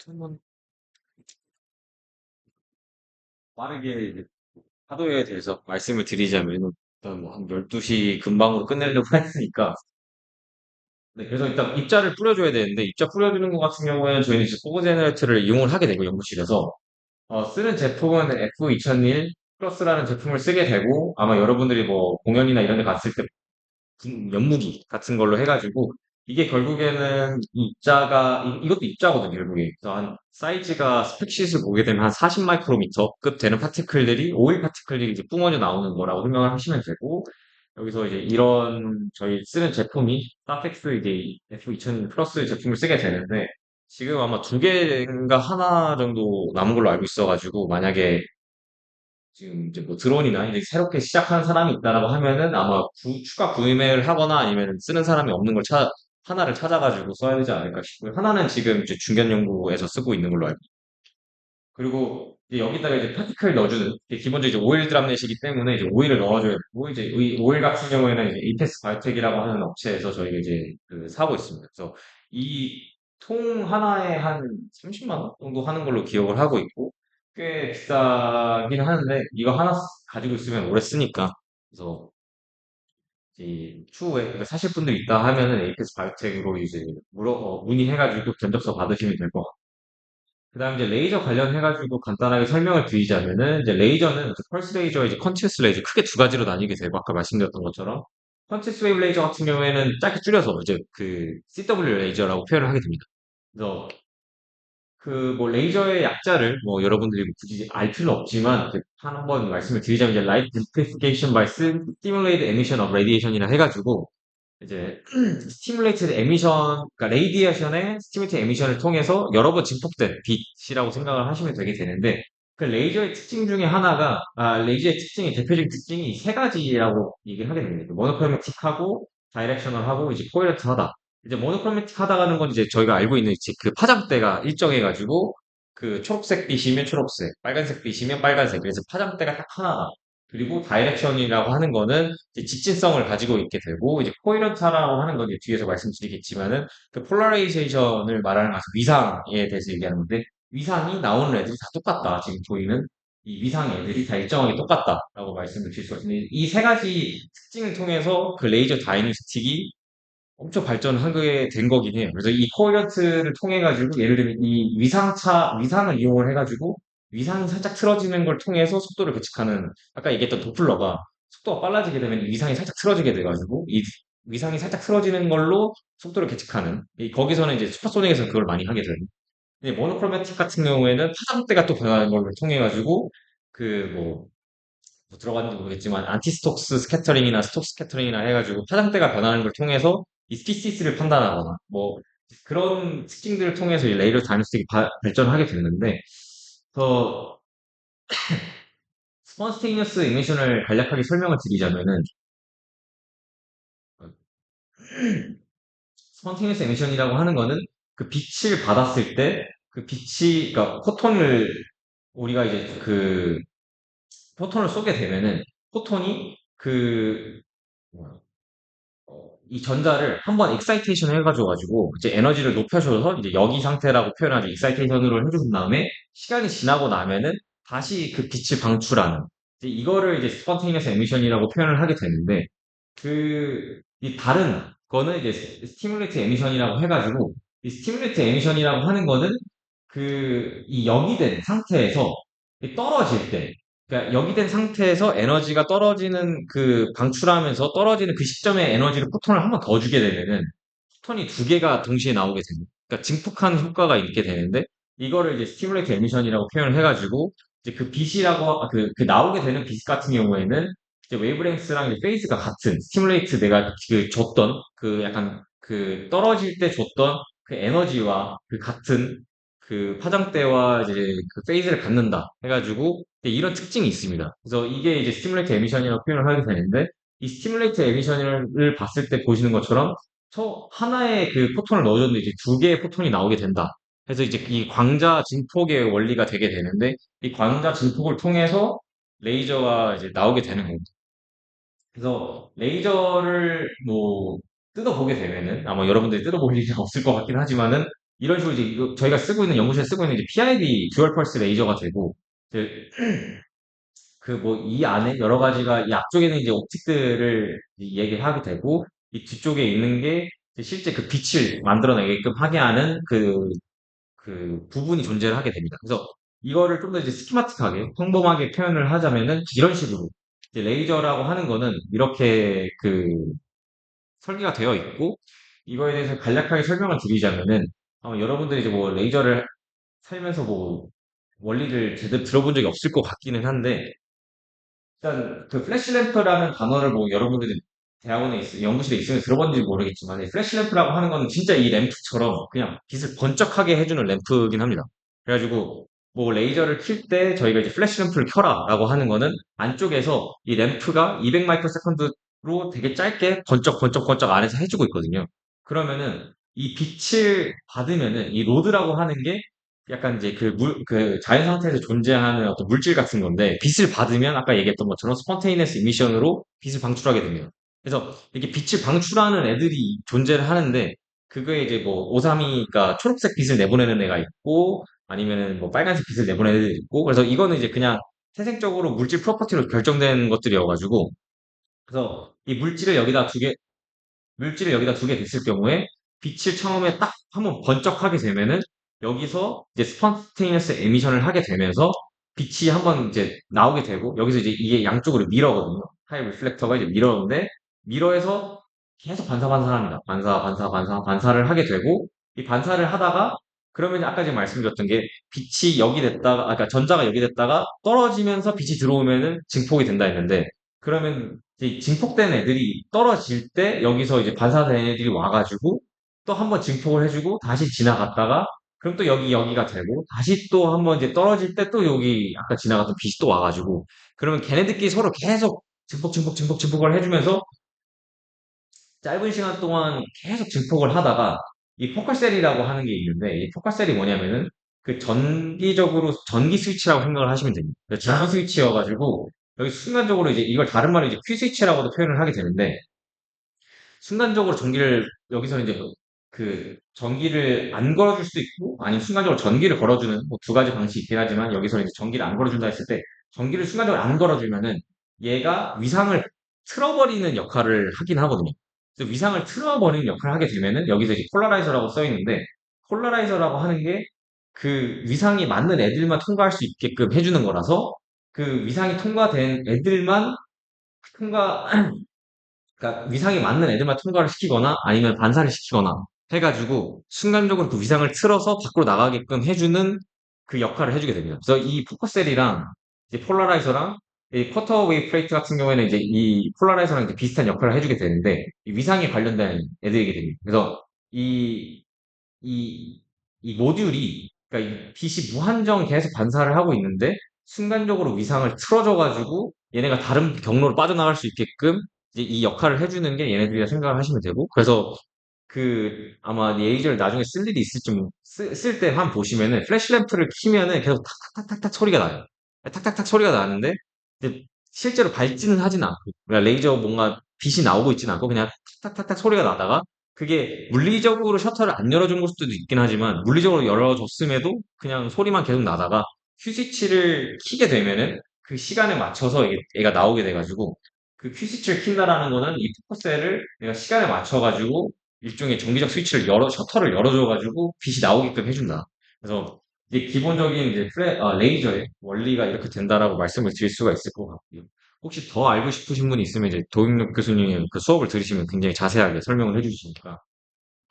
한번 빠르게 이제 파도에 대해서 말씀을 드리자면 일단 뭐 한 12시 근방으로 끝내려고 했으니까 네, 그래서 일단 입자를 뿌려줘야 되는데 입자 뿌려주는 것 같은 경우에는 저희는 이제 포고 제너레이터를 이용을 하게 되고 연구실에서 쓰는 제품은 F2001 플러스라는 제품을 쓰게 되고 아마 여러분들이 뭐 공연이나 이런 데 갔을 때 연무기 같은 걸로 해가지고 이게 결국에는 이 입자가 이것도 입자거든요 결국에. 그래서 한 사이즈가 스펙sheet을 보게 되면 한 40 마이크로미터급 되는 파티클들이 오일 파티클들이 이제 뿜어져 나오는 거라고 생각을 하시면 되고 여기서 이제 이런 저희 쓰는 제품이 사펙스 이제 F2000 플러스 제품을 쓰게 되는데 지금 아마 두 개인가 하나 정도 남은 걸로 알고 있어가지고 만약에 지금 이제 뭐 드론이나 이제 새롭게 시작하는 사람이 있다라고 하면은 아마 추가 구매를 하거나 아니면 쓰는 사람이 없는 걸 하나를 찾아가지고 써야 되지 않을까 싶고요. 하나는 지금 이제 중견 연구에서 쓰고 있는 걸로 알고. 그리고 이제 여기다가 이제 파티클 넣어주는 이게 기본적으로 이제 오일 드랍넷이기 때문에 이제 오일을 넣어줘야 되고 이제 이 오일 같은 경우에는 이제 이테스 바이오텍이라고 하는 업체에서 저희가 이제 그 사고 있습니다. 그래서 이 통 하나에 한 30만 원 정도 하는 걸로 기억을 하고 있고 꽤 비싸긴 하는데 이거 하나 가지고 있으면 오래 쓰니까 그래서 이제 추후에 그러니까 사실 분들 있다 하면은 에이페스 바이오텍으로 이제 문의해가지고 견적서 받으시면 될 것 같아요. 그다음 이제 레이저 관련해가지고 간단하게 설명을 드리자면은 이제 레이저는 펄스 레이저 이제 컨티뉴스 레이저 크게 두 가지로 나뉘게 되고 아까 말씀드렸던 것처럼 컨티뉴스 웨이브 레이저 같은 경우에는 짧게 줄여서 이제 그 CW 레이저라고 표현을 하게 됩니다. 그래서 그 뭐 레이저의 약자를 뭐 여러분들이 뭐 굳이 알 필요 없지만 한번 말씀을 드리자면 이제 Light Amplification by Stimulated Emission of Radiation이라 해가지고 이제 스티뮬레이티드 에미션, 그러니까 레이디에이션의 스티뮬레이티드 에미션을 통해서 여러 번 증폭된 빛이라고 생각을 하시면 되게 되는데 그 레이저의 특징 중에 하나가 레이저의 특징이 대표적인 특징이 세 가지라고 얘기를 하게 됩니다. 모노크로매틱하고 다이렉셔널하고 이제 코헤런트하다. 이제 모노크로매틱 하다가는 건 이제 저희가 알고 있는 이제 그 파장대가 일정해가지고 그 초록색 빛이면 초록색, 빨간색 빛이면 빨간색. 그래서 파장대가 딱 하나다. 그리고 다이렉션이라고 하는 거는 이제 직진성을 가지고 있게 되고 이제 코이런트라고 하는 건 이제 뒤에서 말씀드리겠지만은 그 폴라라이제이션을 말하는 가서 위상에 대해서 얘기하는 건데 위상이 나오는 애들이 다 똑같다. 지금 보이는 이 위상 애들이 다 일정하게 똑같다라고 말씀을 드릴 수가 있습니다. 이 세 가지 특징을 통해서 그 레이저 다이내스틱이 엄청 발전하게 된 거긴 해요. 그래서 이 코어런트를 통해 가지고 예를 들면 이 위상을 이용을 해가지고 위상이 살짝 틀어지는 걸 통해서 속도를 계측하는 아까 얘기했던 도플러가 속도가 빨라지게 되면 이 위상이 살짝 틀어지게 돼가지고 이 위상이 살짝 틀어지는 걸로 속도를 계측하는 거기서는 이제 슈퍼소닉에서 그걸 많이 하게 되는. 근데 모노크로매틱 같은 경우에는 파장대가 또 변하는 걸 통해 가지고 그뭐 뭐 들어갔는지 모르겠지만 안티스톡스 스캐터링이나 스톡 스캐터링이나 해가지고 파장대가 변하는 걸 통해서 이 스피시스를 판단하거나 뭐 그런 특징들을 통해서 이 레이더 다이너스틱이 발전하게 됐는데 더 스폰스테이니어스 이미션을 간략하게 설명을 드리자면은 스폰테니어스 에미션이라고 하는 거는 그 빛을 받았을 때 그 빛이 그러니까 포톤을 우리가 이제 그 포톤을 쏘게 되면은 포톤이 그 뭐야, 이 전자를 한번 익사이테이션 해가지고 이제 에너지를 높여줘서 이제 여기 상태라고 표현하죠. 익사이테이션으로 해준 다음에 시간이 지나고 나면은 다시 그 빛을 방출하는 이제 이거를 이제 스폰테니어스 에미션이라고 표현을 하게 되는데 이 다른 거는 이제 스티뮬레이트 에미션이라고 해가지고 이 스티뮬레이트 에미션이라고 하는 거는 이 역이된 상태에서 떨어질 때 그러니까 역이된 상태에서 에너지가 떨어지는 방출하면서 떨어지는 그 시점에 에너지를 포톤을 한번 더 주게 되면은 포톤이 두 개가 동시에 나오게 됩니다. 그러니까 증폭하는 효과가 있게 되는데 이거를 이제 스티뮬레이트 에미션이라고 표현을 해가지고 이제 그 빛이라고 그 나오게 되는 빛 같은 경우에는 이제 웨이브랭스랑 이제 페이스가 같은 스티뮬레이트 내가 그 줬던 그 약간 그 떨어질 때 줬던 그 에너지와 그 같은 그 파장대와 이제 그 페이즈를 갖는다 해가지고 이런 특징이 있습니다. 그래서 이게 이제 스티뮬레이트 에미션이라고 표현을 하게 되는데 이 스티뮬레이트 에미션을 봤을 때 보시는 것처럼 저 하나의 그 포톤을 넣어줬는데 이제 두 개의 포톤이 나오게 된다. 그래서 이제 이 광자 증폭의 원리가 되게 되는데 이 광자 증폭을 통해서 레이저가 이제 나오게 되는 겁니다. 그래서 레이저를 뭐 뜯어보게 되면은 아마 여러분들이 뜯어볼 일이 없을 것 같긴 하지만은 이런 식으로 이제 저희가 쓰고 있는 연구실에 쓰고 있는 이제 PID 듀얼 펄스 레이저가 되고 이제 그 뭐 이 안에 여러 가지가 이 앞쪽에는 이제 옵틱들을 얘기하게 되고 이 뒤쪽에 있는 게 이제 실제 그 빛을 만들어내게끔 하게 하는 그 부분이 존재를 하게 됩니다. 그래서 이거를 좀 더 이제 스키마틱하게 평범하게 표현을 하자면은 이런 식으로 이제 레이저라고 하는 거는 이렇게 그 설계가 되어 있고 이거에 대해서 간략하게 설명을 드리자면은 아마 여러분들이 이제 뭐 레이저를 살면서 뭐 원리를 제대로 들어본 적이 없을 것 같기는 한데 일단 그 플래시램프라는 단어를 뭐 여러분들이 대학원에 연구실에 있으면 들어봤는지 모르겠지만 이 플래시램프라고 하는 거는 진짜 이 램프처럼 그냥 빛을 번쩍하게 해주는 램프긴 합니다. 그래가지고 뭐 레이저를 킬 때 저희가 이제 플래시램프를 켜라라고 하는 거는 안쪽에서 이 램프가 200 마이크로세컨드로 되게 짧게 번쩍 번쩍 번쩍 안에서 해주고 있거든요. 그러면은 이 빛을 받으면은 이 로드라고 하는 게 약간 이제 그 자연 상태에서 존재하는 어떤 물질 같은 건데, 빛을 받으면 아까 얘기했던 것처럼 스폰테이너스 이미션으로 빛을 방출하게 됩니다. 그래서 이렇게 빛을 방출하는 애들이 존재를 하는데, 그거에 이제 뭐, 오삼이가 초록색 빛을 내보내는 애가 있고, 아니면은 뭐 빨간색 빛을 내보내는 애들이 있고, 그래서 이거는 이제 그냥 태생적으로 물질 프로퍼티로 결정된 것들이어가지고, 그래서 이 물질을 여기다 두게 됐을 경우에 빛을 처음에 딱 한번 번쩍하게 되면은 여기서 이제 스폰테이너스 에미션을 하게 되면서 빛이 한번 이제 나오게 되고 여기서 이제 이게 양쪽으로 미러거든요. 타입 리플렉터가 이제 미러인데 미러에서 계속 반사합니다. 반사를 하게 되고 이 반사를 하다가 그러면 아까 제가 말씀드렸던 게 빛이 여기 됐다가 그러니까 전자가 여기 됐다가 떨어지면서 빛이 들어오면은 증폭이 된다 했는데 그러면 이제 증폭된 애들이 떨어질 때 여기서 이제 반사된 애들이 와가지고 또 한 번 증폭을 해주고 다시 지나갔다가 그럼 또 여기가 되고 다시 또 한 번 이제 떨어질 때 또 여기 아까 지나갔던 빛이 또 와가지고 그러면 걔네들끼리 서로 계속 증폭을 해주면서 짧은 시간 동안 계속 증폭을 하다가 이 포컬셀이라고 하는 게 있는데 이 포컬셀이 뭐냐면은 그 전기적으로 전기 스위치라고 생각을 하시면 됩니다. 전기 스위치여가지고 여기 순간적으로 이제 이걸 다른 말로 이제 퀴 스위치라고도 표현을 하게 되는데 순간적으로 전기를 여기서 이제 그 전기를 안 걸어줄 수도 있고 아니면 순간적으로 전기를 걸어주는 뭐 두 가지 방식이 있긴 하지만 여기서 이제 전기를 안 걸어준다 했을 때 전기를 순간적으로 안 걸어주면은 얘가 위상을 틀어버리는 역할을 하긴 하거든요. 그래서 위상을 틀어버리는 역할을 하게 되면은 여기서 이제 폴라라이저라고 써 있는데 폴라라이저라고 하는 게 그 위상이 맞는 애들만 통과할 수 있게끔 해주는 거라서 그 위상이 통과된 애들만 통과 그러니까 위상이 맞는 애들만 통과를 시키거나 아니면 반사를 시키거나 해가지고 순간적으로 그 위상을 틀어서 밖으로 나가게끔 해주는 그 역할을 해주게 됩니다. 그래서 이 포커셀이랑 이제 폴라라이저랑 이 쿼터 웨이브 플레이트 같은 경우에는 이제 이 폴라라이저랑 이제 비슷한 역할을 해주게 되는데 이 위상에 관련된 애들이게 됩니다. 그래서 이 이, 이 모듈이, 그러니까 이 빛이 무한정 계속 반사를 하고 있는데, 순간적으로 위상을 틀어줘가지고, 얘네가 다른 경로로 빠져나갈 수 있게끔, 이제 이 역할을 해주는 게 얘네들이라 생각을 하시면 되고, 그래서 그, 아마 레이저를 나중에 쓸 일이 있을지, 쓸 때 한 보시면은, 플래시 램프를 키면은 계속 탁탁탁탁탁 소리가 나요. 탁탁탁 소리가 나는데, 이제 실제로 밝지는 하진 않고, 그러니까 레이저 뭔가 빛이 나오고 있지는 않고, 그냥 탁탁탁탁 소리가 나다가, 그게 물리적으로 셔터를 안 열어준 걸 수도 있긴 하지만 물리적으로 열어줬음에도 그냥 소리만 계속 나다가 큐 스위치를 키게 되면은 그 시간에 맞춰서 얘가 나오게 돼가지고 그 큐 스위치를 킨다라는 거는 이 포커스를 내가 시간에 맞춰가지고 일종의 정기적 스위치를 셔터를 열어줘가지고 빛이 나오게끔 해준다. 그래서 이제 기본적인 이제 레이저의 원리가 이렇게 된다라고 말씀을 드릴 수가 있을 것 같고요. 혹시 더 알고 싶으신 분이 있으면 이제 도익록 교수님 그 수업을 들으시면 굉장히 자세하게 설명을 해주시니까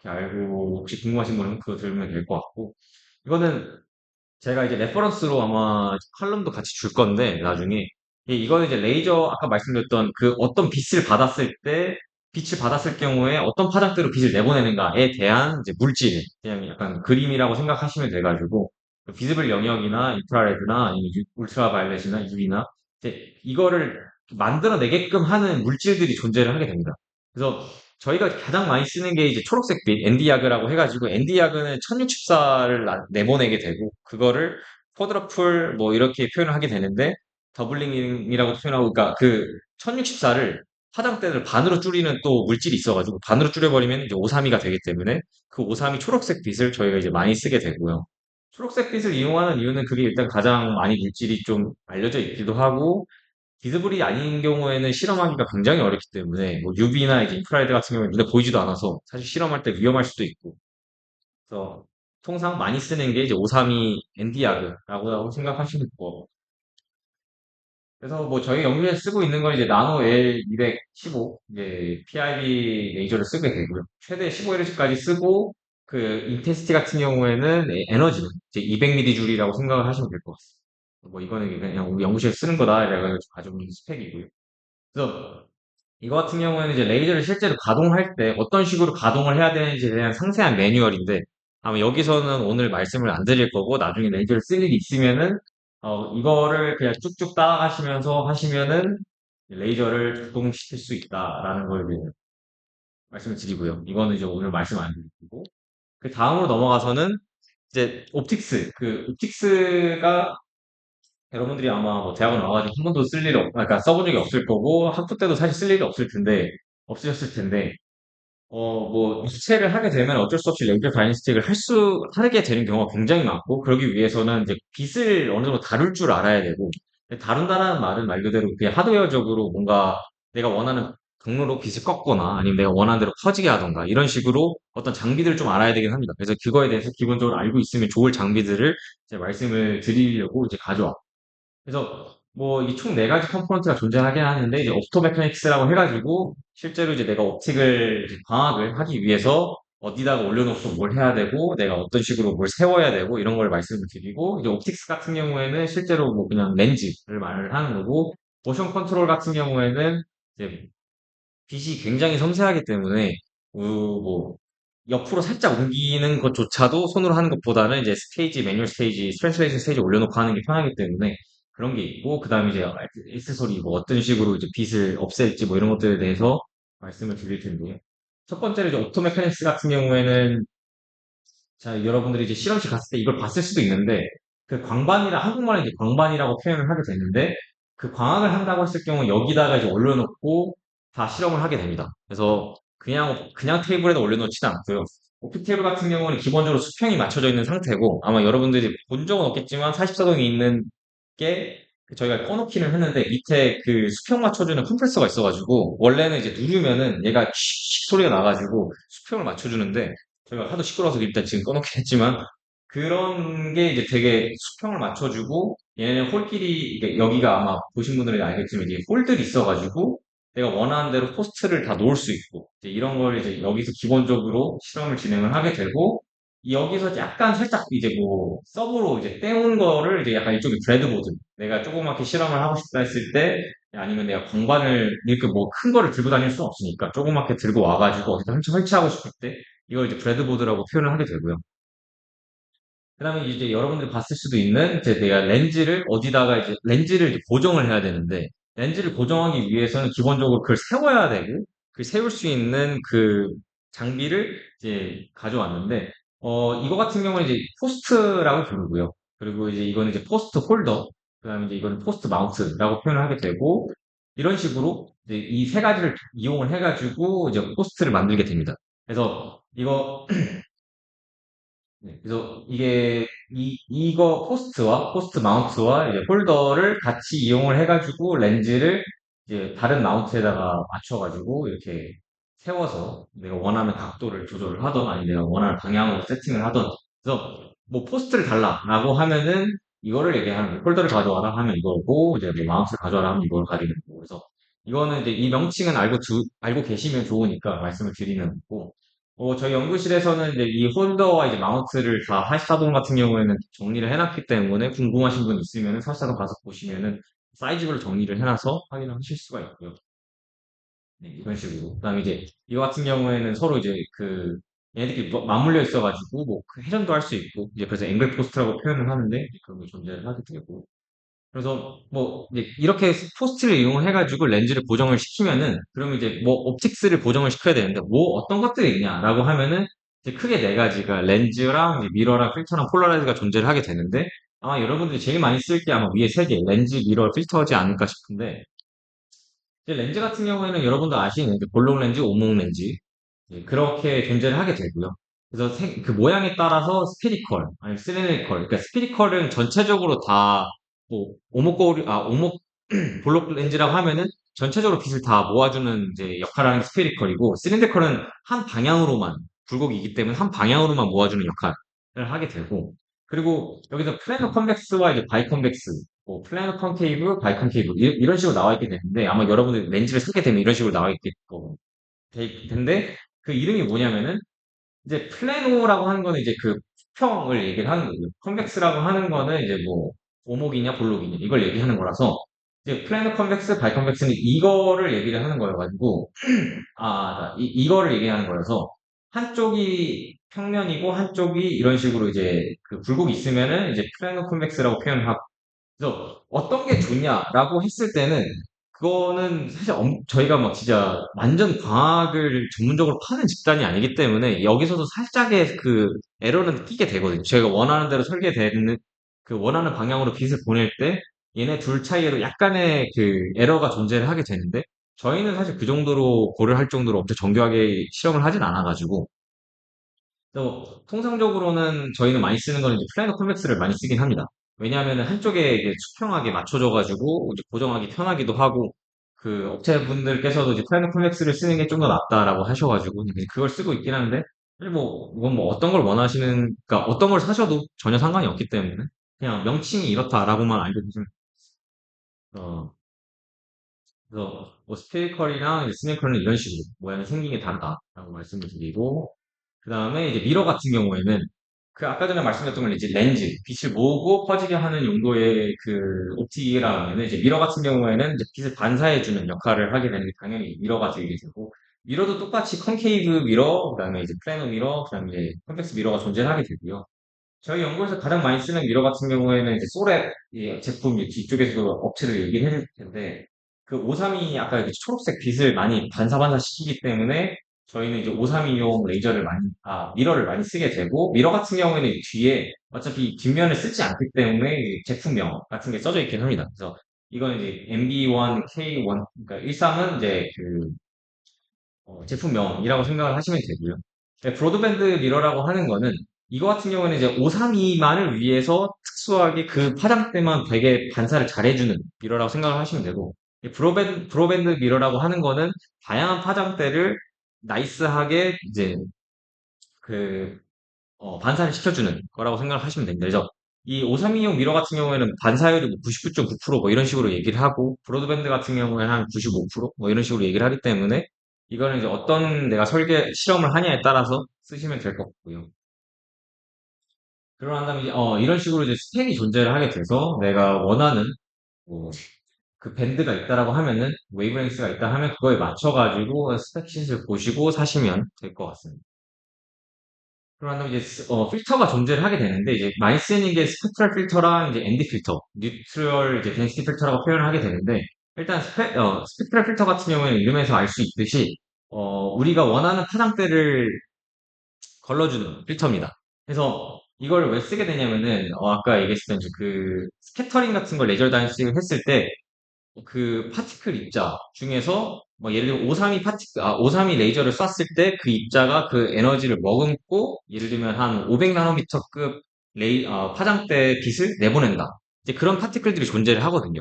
이렇게 알고 혹시 궁금하신 분은 그거 들으면 될 것 같고 이거는 제가 이제 레퍼런스로 아마 칼럼도 같이 줄 건데 나중에 이거는 이제 레이저 아까 말씀드렸던 그 어떤 빛을 받았을 경우에 어떤 파장대로 빛을 내보내는가에 대한 이제 물질 그냥 약간 그림이라고 생각하시면 돼가지고 비즈블 영역이나 인프라레드나 아니면 울트라바이올렛이나 UV나 이제 이거를 만들어내게끔 하는 물질들이 존재를 하게 됩니다. 그래서 저희가 가장 많이 쓰는 게 이제 초록색빛, 엔디야그라고 해가지고, 엔디야그는 1064를 내보내게 되고, 그거를 쿼드러플 뭐 이렇게 표현을 하게 되는데, 더블링이라고 표현하고, 그러니까 그 1064를 화장대를 반으로 줄이는 또 물질이 있어가지고 반으로 줄여버리면 이제 오삼이가 되기 때문에 그 오삼이 초록색 빛을 저희가 이제 많이 쓰게 되고요. 초록색 빛을 이용하는 이유는 그게 일단 가장 많이 물질이 좀 알려져 있기도 하고 비즈블이 아닌 경우에는 실험하기가 굉장히 어렵기 때문에 뭐 UV나 이제 인프라레드 같은 경우에 눈에 보이지도 않아서 사실 실험할 때 위험할 수도 있고 그래서 통상 많이 쓰는 게 이제 532 엔디아그라고 생각하시면 되고 그래서 뭐 저희 연구실에 쓰고 있는 건 이제 나노 L215 이제 PIB 레이저를 쓰게 되고요. 최대 15Hz까지 쓰고 그 인텐시티 같은 경우에는 에너지는 이제 200mJ라고 생각을 하시면 될 것 같습니다. 뭐 이거는 그냥 우리 연구실에 쓰는 거다 이래가지고 가져온 스펙이고요. 그래서 이거 같은 경우에는 이제 레이저를 실제로 가동할 때 어떤 식으로 가동을 해야 되는지에 대한 상세한 매뉴얼인데 아마 여기서는 오늘 말씀을 안 드릴 거고 나중에 레이저를 쓸 일이 있으면은 이거를 그냥 쭉쭉 따라가시면서 하시면은 레이저를 작동시킬 수 있다라는 걸 이제 말씀을 드리고요. 이거는 이제 오늘 말씀 안 드리고 그 다음으로 넘어가서는 이제 옵틱스 그 옵틱스가 여러분들이 아마 뭐 대학원 나와가지고 한 번도 쓸 일이 그러니까 써본 적이 없을 거고 학부 때도 사실 쓸 일이 없으셨을 텐데, 뭐 입체를 하게 되면 어쩔 수 없이 레이저 다이аг노스틱을 하게 되는 경우가 굉장히 많고 그러기 위해서는 이제 빛을 어느 정도 다룰 줄 알아야 되고 다룬다는 말은 말 그대로 그냥 하드웨어적으로 뭔가 내가 원하는 경로로 빛을 꺾거나 아니면 내가 원하는 대로 커지게 하던가 이런 식으로 어떤 장비들을 좀 알아야 되긴 합니다. 그래서 그거에 대해서 기본적으로 알고 있으면 좋을 장비들을 이제 말씀을 드리려고 이제 가져왔고 그래서 뭐 이 총 네 가지 컴포넌트가 존재하긴 하는데 이제 옵토메카닉스라고 해가지고 실제로 이제 내가 옵틱을 이제 광학을 하기 위해서 어디다가 올려놓고 뭘 해야 되고 내가 어떤 식으로 뭘 세워야 되고 이런 걸 말씀을 드리고 이제 옵틱스 같은 경우에는 실제로 뭐 그냥 렌즈를 말을 하는 거고 모션 컨트롤 같은 경우에는 이제 빛이 굉장히 섬세하기 때문에 뭐 옆으로 살짝 옮기는 것조차도 손으로 하는 것보다는 이제 스테이지, 매뉴얼 스테이지, 트랜스레이션 스테이지 올려놓고 하는 게 편하기 때문에 그런 게 있고 그다음에 이제 액세서리 뭐 어떤 식으로 이제 빛을 없앨지 뭐 이런 것들에 대해서 말씀을 드릴 텐데요. 첫 번째로 이제 오토 메카닉스 같은 경우에는 자, 여러분들이 이제 실험실 갔을 때 이걸 봤을 수도 있는데, 그 광반이라, 한국말은 이제 광반이라고 표현을 하게 되는데, 그 광학을 한다고 했을 경우 여기다가 이제 올려놓고 다 실험을 하게 됩니다. 그래서 그냥 테이블에다 올려놓지는 않고요. 오픽 테이블 같은 경우는 기본적으로 수평이 맞춰져 있는 상태고, 아마 여러분들이 본 적은 없겠지만 44동에 있는 게 저희가 꺼놓기는 했는데, 밑에 그 수평 맞춰주는 컴프레서가 있어가지고, 원래는 이제 누르면은 얘가 칙 소리가 나가지고 수평을 맞춰주는데, 저희가 하도 시끄러워서 일단 지금 꺼놓긴 했지만 그런 게 이제 되게 수평을 맞춰주고 얘는 홀끼리 이게 여기가 아마 보신 분들은 알겠지만 이게 홀들이 있어가지고 내가 원하는 대로 포스트를 다 놓을 수 있고 이제 이런 걸 이제 여기서 기본적으로 실험을 진행을 하게 되고 여기서 약간 살짝 이제 뭐 서브로 이제 떼운 거를 이제 약간 이쪽에 브레드보드 내가 조그맣게 실험을 하고 싶다 했을 때 아니면 내가 광반을 이렇게 뭐 큰 거를 들고 다닐 수는 없으니까 조그맣게 들고 와가지고 어디다 설치하고 싶을 때 이걸 이제 브레드보드라고 표현을 하게 되고요. 그다음에 이제 여러분들이 봤을 수도 있는 이제 내가 렌즈를 어디다가 이제 렌즈를 이제 고정을 해야 되는데 렌즈를 고정하기 위해서는 기본적으로 그걸 세워야 되고 그 세울 수 있는 그 장비를 이제 가져왔는데 이거 같은 경우는 이제 포스트라고 부르고요. 그리고 이제 이거는 이제 포스트 홀더 그다음에 이제 이거는 포스트 마운트라고 표현을 하게 되고 이런 식으로 이제 이 세 가지를 이용을 해가지고 이제 포스트를 만들게 됩니다. 그래서 그래서 이게 이거 포스트와 포스트 마운트와 이제 홀더를 같이 이용을 해가지고 렌즈를 이제 다른 마운트에다가 맞춰가지고 이렇게 세워서 내가 원하는 각도를 조절을 하던 아니 내가 원하는 방향으로 세팅을 하던 그래서 뭐 포스트를 달라라고 하면은 이거를 얘기하는 거예요. 홀더를 가져와라 하면 이거고 이제 뭐 마우스를 가져와라 하면 이걸 가리는 거고 그래서 이거는 이제 이 명칭은 알고 계시면 좋으니까 말씀을 드리는 거고 저희 연구실에서는 이제 이 홀더와 이제 마우스를 다 84동 같은 경우에는 정리를 해놨기 때문에 궁금하신 분 있으면은 84동 가서 보시면은 사이즈별로 정리를 해놔서 확인하실 수가 있고요. 네, 이런 식으로. 그다음에 이제 이거 같은 경우에는 서로 이제 그 얘네들끼리 맞물려 있어가지고 뭐그 회전도 할 수 있고 이제 그래서 앵글 포스트라고 표현을 하는데 이제 그런 게 존재를 하게 되고 그래서 뭐 이제 이렇게 포스트를 이용해가지고 렌즈를 고정을 시키면은 그러면 이제 뭐 옵틱스를 고정을 시켜야 되는데 뭐 어떤 것들이 있냐라고 하면은 이제 크게 네 가지가 렌즈랑 이제 미러랑 필터랑 폴라라이즈가 존재를 하게 되는데 아마 여러분들이 제일 많이 쓸 게 아마 위에 세 개 렌즈, 미러, 필터지 않을까 싶은데 이제 렌즈 같은 경우에는 여러분도 아시는 이제 볼록 렌즈, 오목 렌즈 예, 그렇게 존재를 하게 되고요. 그래서 그 모양에 따라서 스피리컬 아니면 실리니컬 그러니까 스피리컬은 전체적으로 다 뭐 오목거울 오목 볼록 렌즈라고 하면은 전체적으로 빛을 다 모아주는 이제 역할을 하는 게 스피리컬이고 실린더컬은 한 방향으로만 굴곡이기 때문에 한 방향으로만 모아주는 역할을 하게 되고 그리고 여기서 플래너 컨벡스와 이제 바이 컨벡스 뭐 플래너 컨케이브, 바이 컨케이브 이런 식으로 나와 있게 되는데 아마 여러분들 렌즈를 쓰게 되면 이런 식으로 나와 있게 될 텐데 그 이름이 뭐냐면은 이제 플래노라고 하는 거는 이제 그 수평을 얘기를 하는 거고요. 컨벡스라고 하는 거는 이제 뭐 오목이냐 볼록이냐 이걸 얘기하는 거라서 이제 플래너 컨벡스, 바이 컨벡스는 이거를 얘기를 하는 거여가지고 이거를 얘기하는 거여서 한쪽이 평면이고 한쪽이 이런 식으로 이제 그 굴곡이 있으면은 이제 플래너 컨벡스라고 표현을 하고 그래서 어떤 게 좋냐라고 했을 때는 그거는 사실 저희가 막 진짜 완전 과학을 전문적으로 파는 집단이 아니기 때문에 여기서도 살짝의 그 에러는 끼게 되거든요. 저희가 원하는 대로 설계되는 그 원하는 방향으로 빛을 보낼 때 얘네 둘 차이에도 약간의 그 에러가 존재를 하게 되는데 저희는 사실 그 정도로 고려할 정도로 엄청 정교하게 실험을 하진 않아가지고 또 통상적으로는 저희는 많이 쓰는 거는 이제 플래너 콘벡스를 많이 쓰긴 합니다. 왜냐하면 한쪽에 이게 수평하게 맞춰져가지고 이제 고정하기 편하기도 하고 그 업체분들께서도 이제 플래너 콘벡스를 쓰는 게 좀 더 낫다라고 하셔가지고 이제 그걸 쓰고 있긴 한데 사실 뭐 이건 뭐 어떤 걸 원하시는 그러니까 어떤 걸 사셔도 전혀 상관이 없기 때문에 그냥 명칭이 이렇다라고만 알고 계시면 어, 그래서 뭐 스페이컬이랑 스네이컬은 이런 식으로 모양이 생긴 게 다르다라고 말씀을 드리고 그 다음에 이제 미러 같은 경우에는 그 아까 전에 말씀드렸던 건 이제 렌즈, 빛을 모으고 퍼지게 하는 용도의 그 옵틱이라면 이제 미러 같은 경우에는 이제 빛을 반사해주는 역할을 하게 되는 게 당연히 미러가 되게 되고 미러도 똑같이 컨케이브 미러, 그다음에 이제 플래너 미러, 그다음에 이제 컨벡스 미러가 존재하게 되고요. 저희 연구에서 가장 많이 쓰는 미러 같은 경우에는 이제 소랩 제품 뒤쪽에서도 업체를 얘기를 해줄 텐데 그 532 아까 이렇게 초록색 빛을 많이 반사시키기 때문에 저희는 이제 532용 레이저를 미러를 많이 쓰게 되고 미러 같은 경우에는 뒤에 어차피 뒷면을 쓰지 않기 때문에 이 제품명 같은 게 써져 있긴 합니다. 그래서 이건 이제 MB1, K1 그러니까 13은 이제 그 제품명이라고 생각을 하시면 되고요. 네, 브로드밴드 미러라고 하는 거는 이거 같은 경우는 이제 532만을 위해서 특수하게 그 파장대만 되게 반사를 잘해주는 미러라고 생각을 하시면 되고 이 브로밴드 미러라고 하는 거는 다양한 파장대를 나이스하게 이제 그 반사를 시켜주는 거라고 생각을 하시면 됩니다. 그래서 이 532용 미러 같은 경우에는 반사율이 99.9%뭐 이런 식으로 얘기를 하고 브로드밴드 같은 경우에는 한 95%뭐 이런 식으로 얘기를 하기 때문에 이거는 이제 어떤 내가 설계 실험을 하냐에 따라서 쓰시면 될 것 같고요. 그러고 난 다음에 이런 식으로 이제 스펙이 존재를 하게 돼서 내가 원하는 뭐 그 밴드가 있다라고 하면은 웨이브랭스가 있다 하면 그거에 맞춰가지고 스펙sheet을 보시고 사시면 될 것 같습니다. 그러면 이제 필터가 존재를 하게 되는데 이제 많이 쓰이는 게 스펙트럴 필터랑 이제 ND 필터, 뉴트럴 이제 덴시티 필터라고 표현을 하게 되는데 일단 스펙트럴 필터 같은 경우에는 이름에서 알 수 있듯이 우리가 원하는 파장대를 걸러주는 필터입니다. 그래서 이걸 왜 쓰게 되냐면은 아까 얘기했던 이제 그 스캐터링 같은 걸 레이저 단식을 했을 때 그 파티클 입자 중에서 뭐 예를 들면 532 레이저를 쐈을 때 그 입자가 그 에너지를 머금고 예를 들면 한 500나노미터급 파장대 빛을 내보낸다. 이제 그런 파티클들이 존재를 하거든요.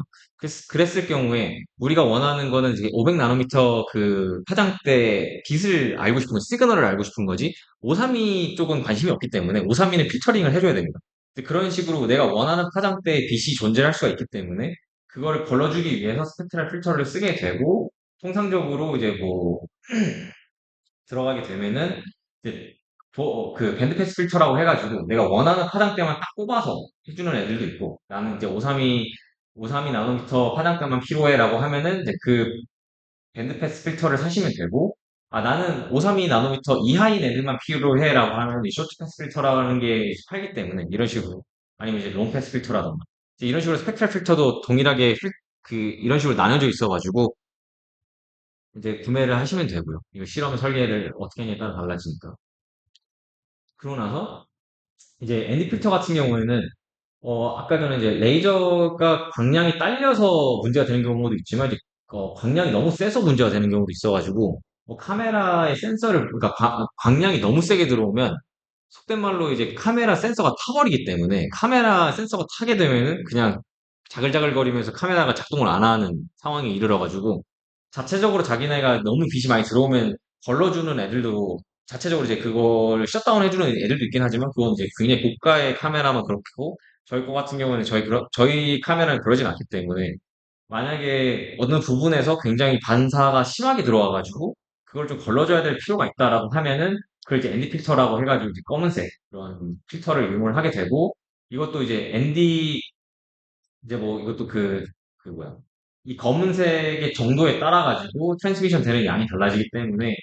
그랬을 경우에 우리가 원하는 거는 이제 500나노미터 그 파장대 빛을 알고 싶은 거지, 시그널을 알고 싶은 거지. 532 쪽은 관심이 없기 때문에 532는 필터링을 해줘야 됩니다. 그런 식으로 내가 원하는 파장대의 빛이 존재할 수가 있기 때문에 그거를 걸러주기 위해서 스펙트럴 필터를 쓰게 되고, 통상적으로 이제 뭐, 들어가게 되면은, 이제, 그 밴드패스 필터라고 해가지고, 내가 원하는 파장대만 딱 뽑아서 해주는 애들도 있고, 나는 이제 532 나노미터 파장대만 필요해라고 하면은, 이제 그 밴드패스 필터를 사시면 되고, 나는 532 나노미터 이하인 애들만 필요해라고 하면, 이 쇼트패스 필터라는 게 팔기 때문에, 이런 식으로. 아니면 이제 롱패스 필터라던가. 이제 이런 식으로 스펙트럴 필터도 동일하게 이런 식으로 나눠져 있어가지고, 이제 구매를 하시면 되고요. 이거 실험 설계를 어떻게 하냐에 따라 달라지니까. 그러고 나서, 이제 ND 필터 같은 경우에는, 아까 전에 이제 레이저가 광량이 딸려서 문제가 되는 경우도 있지만, 이제 광량이 너무 세서 문제가 되는 경우도 있어가지고, 뭐 카메라의 센서를, 그러니까 광량이 너무 세게 들어오면, 속된 말로 이제 카메라 센서가 타버리기 때문에, 카메라 센서가 타게 되면은 그냥 자글자글거리면서 카메라가 작동을 안 하는 상황에 이르러가지고, 자체적으로 자기네가 너무 빛이 많이 들어오면 걸러주는 애들도, 자체적으로 이제 그걸 셧다운 해주는 애들도 있긴 하지만, 그건 이제 굉장히 고가의 카메라만 그렇고, 저희 거 같은 경우는 저희 카메라는 그러진 않기 때문에, 만약에 어느 부분에서 굉장히 반사가 심하게 들어와가지고 그걸 좀 걸러줘야 될 필요가 있다라고 하면은 그걸 이제 ND 필터라고 해가지고 이제 검은색 그런 필터를 이용을 하게 되고 이것도 이제 ND 이제 뭐 이것도 그 뭐야 이 검은색의 정도에 따라 가지고 트랜스미션 되는 양이 달라지기 때문에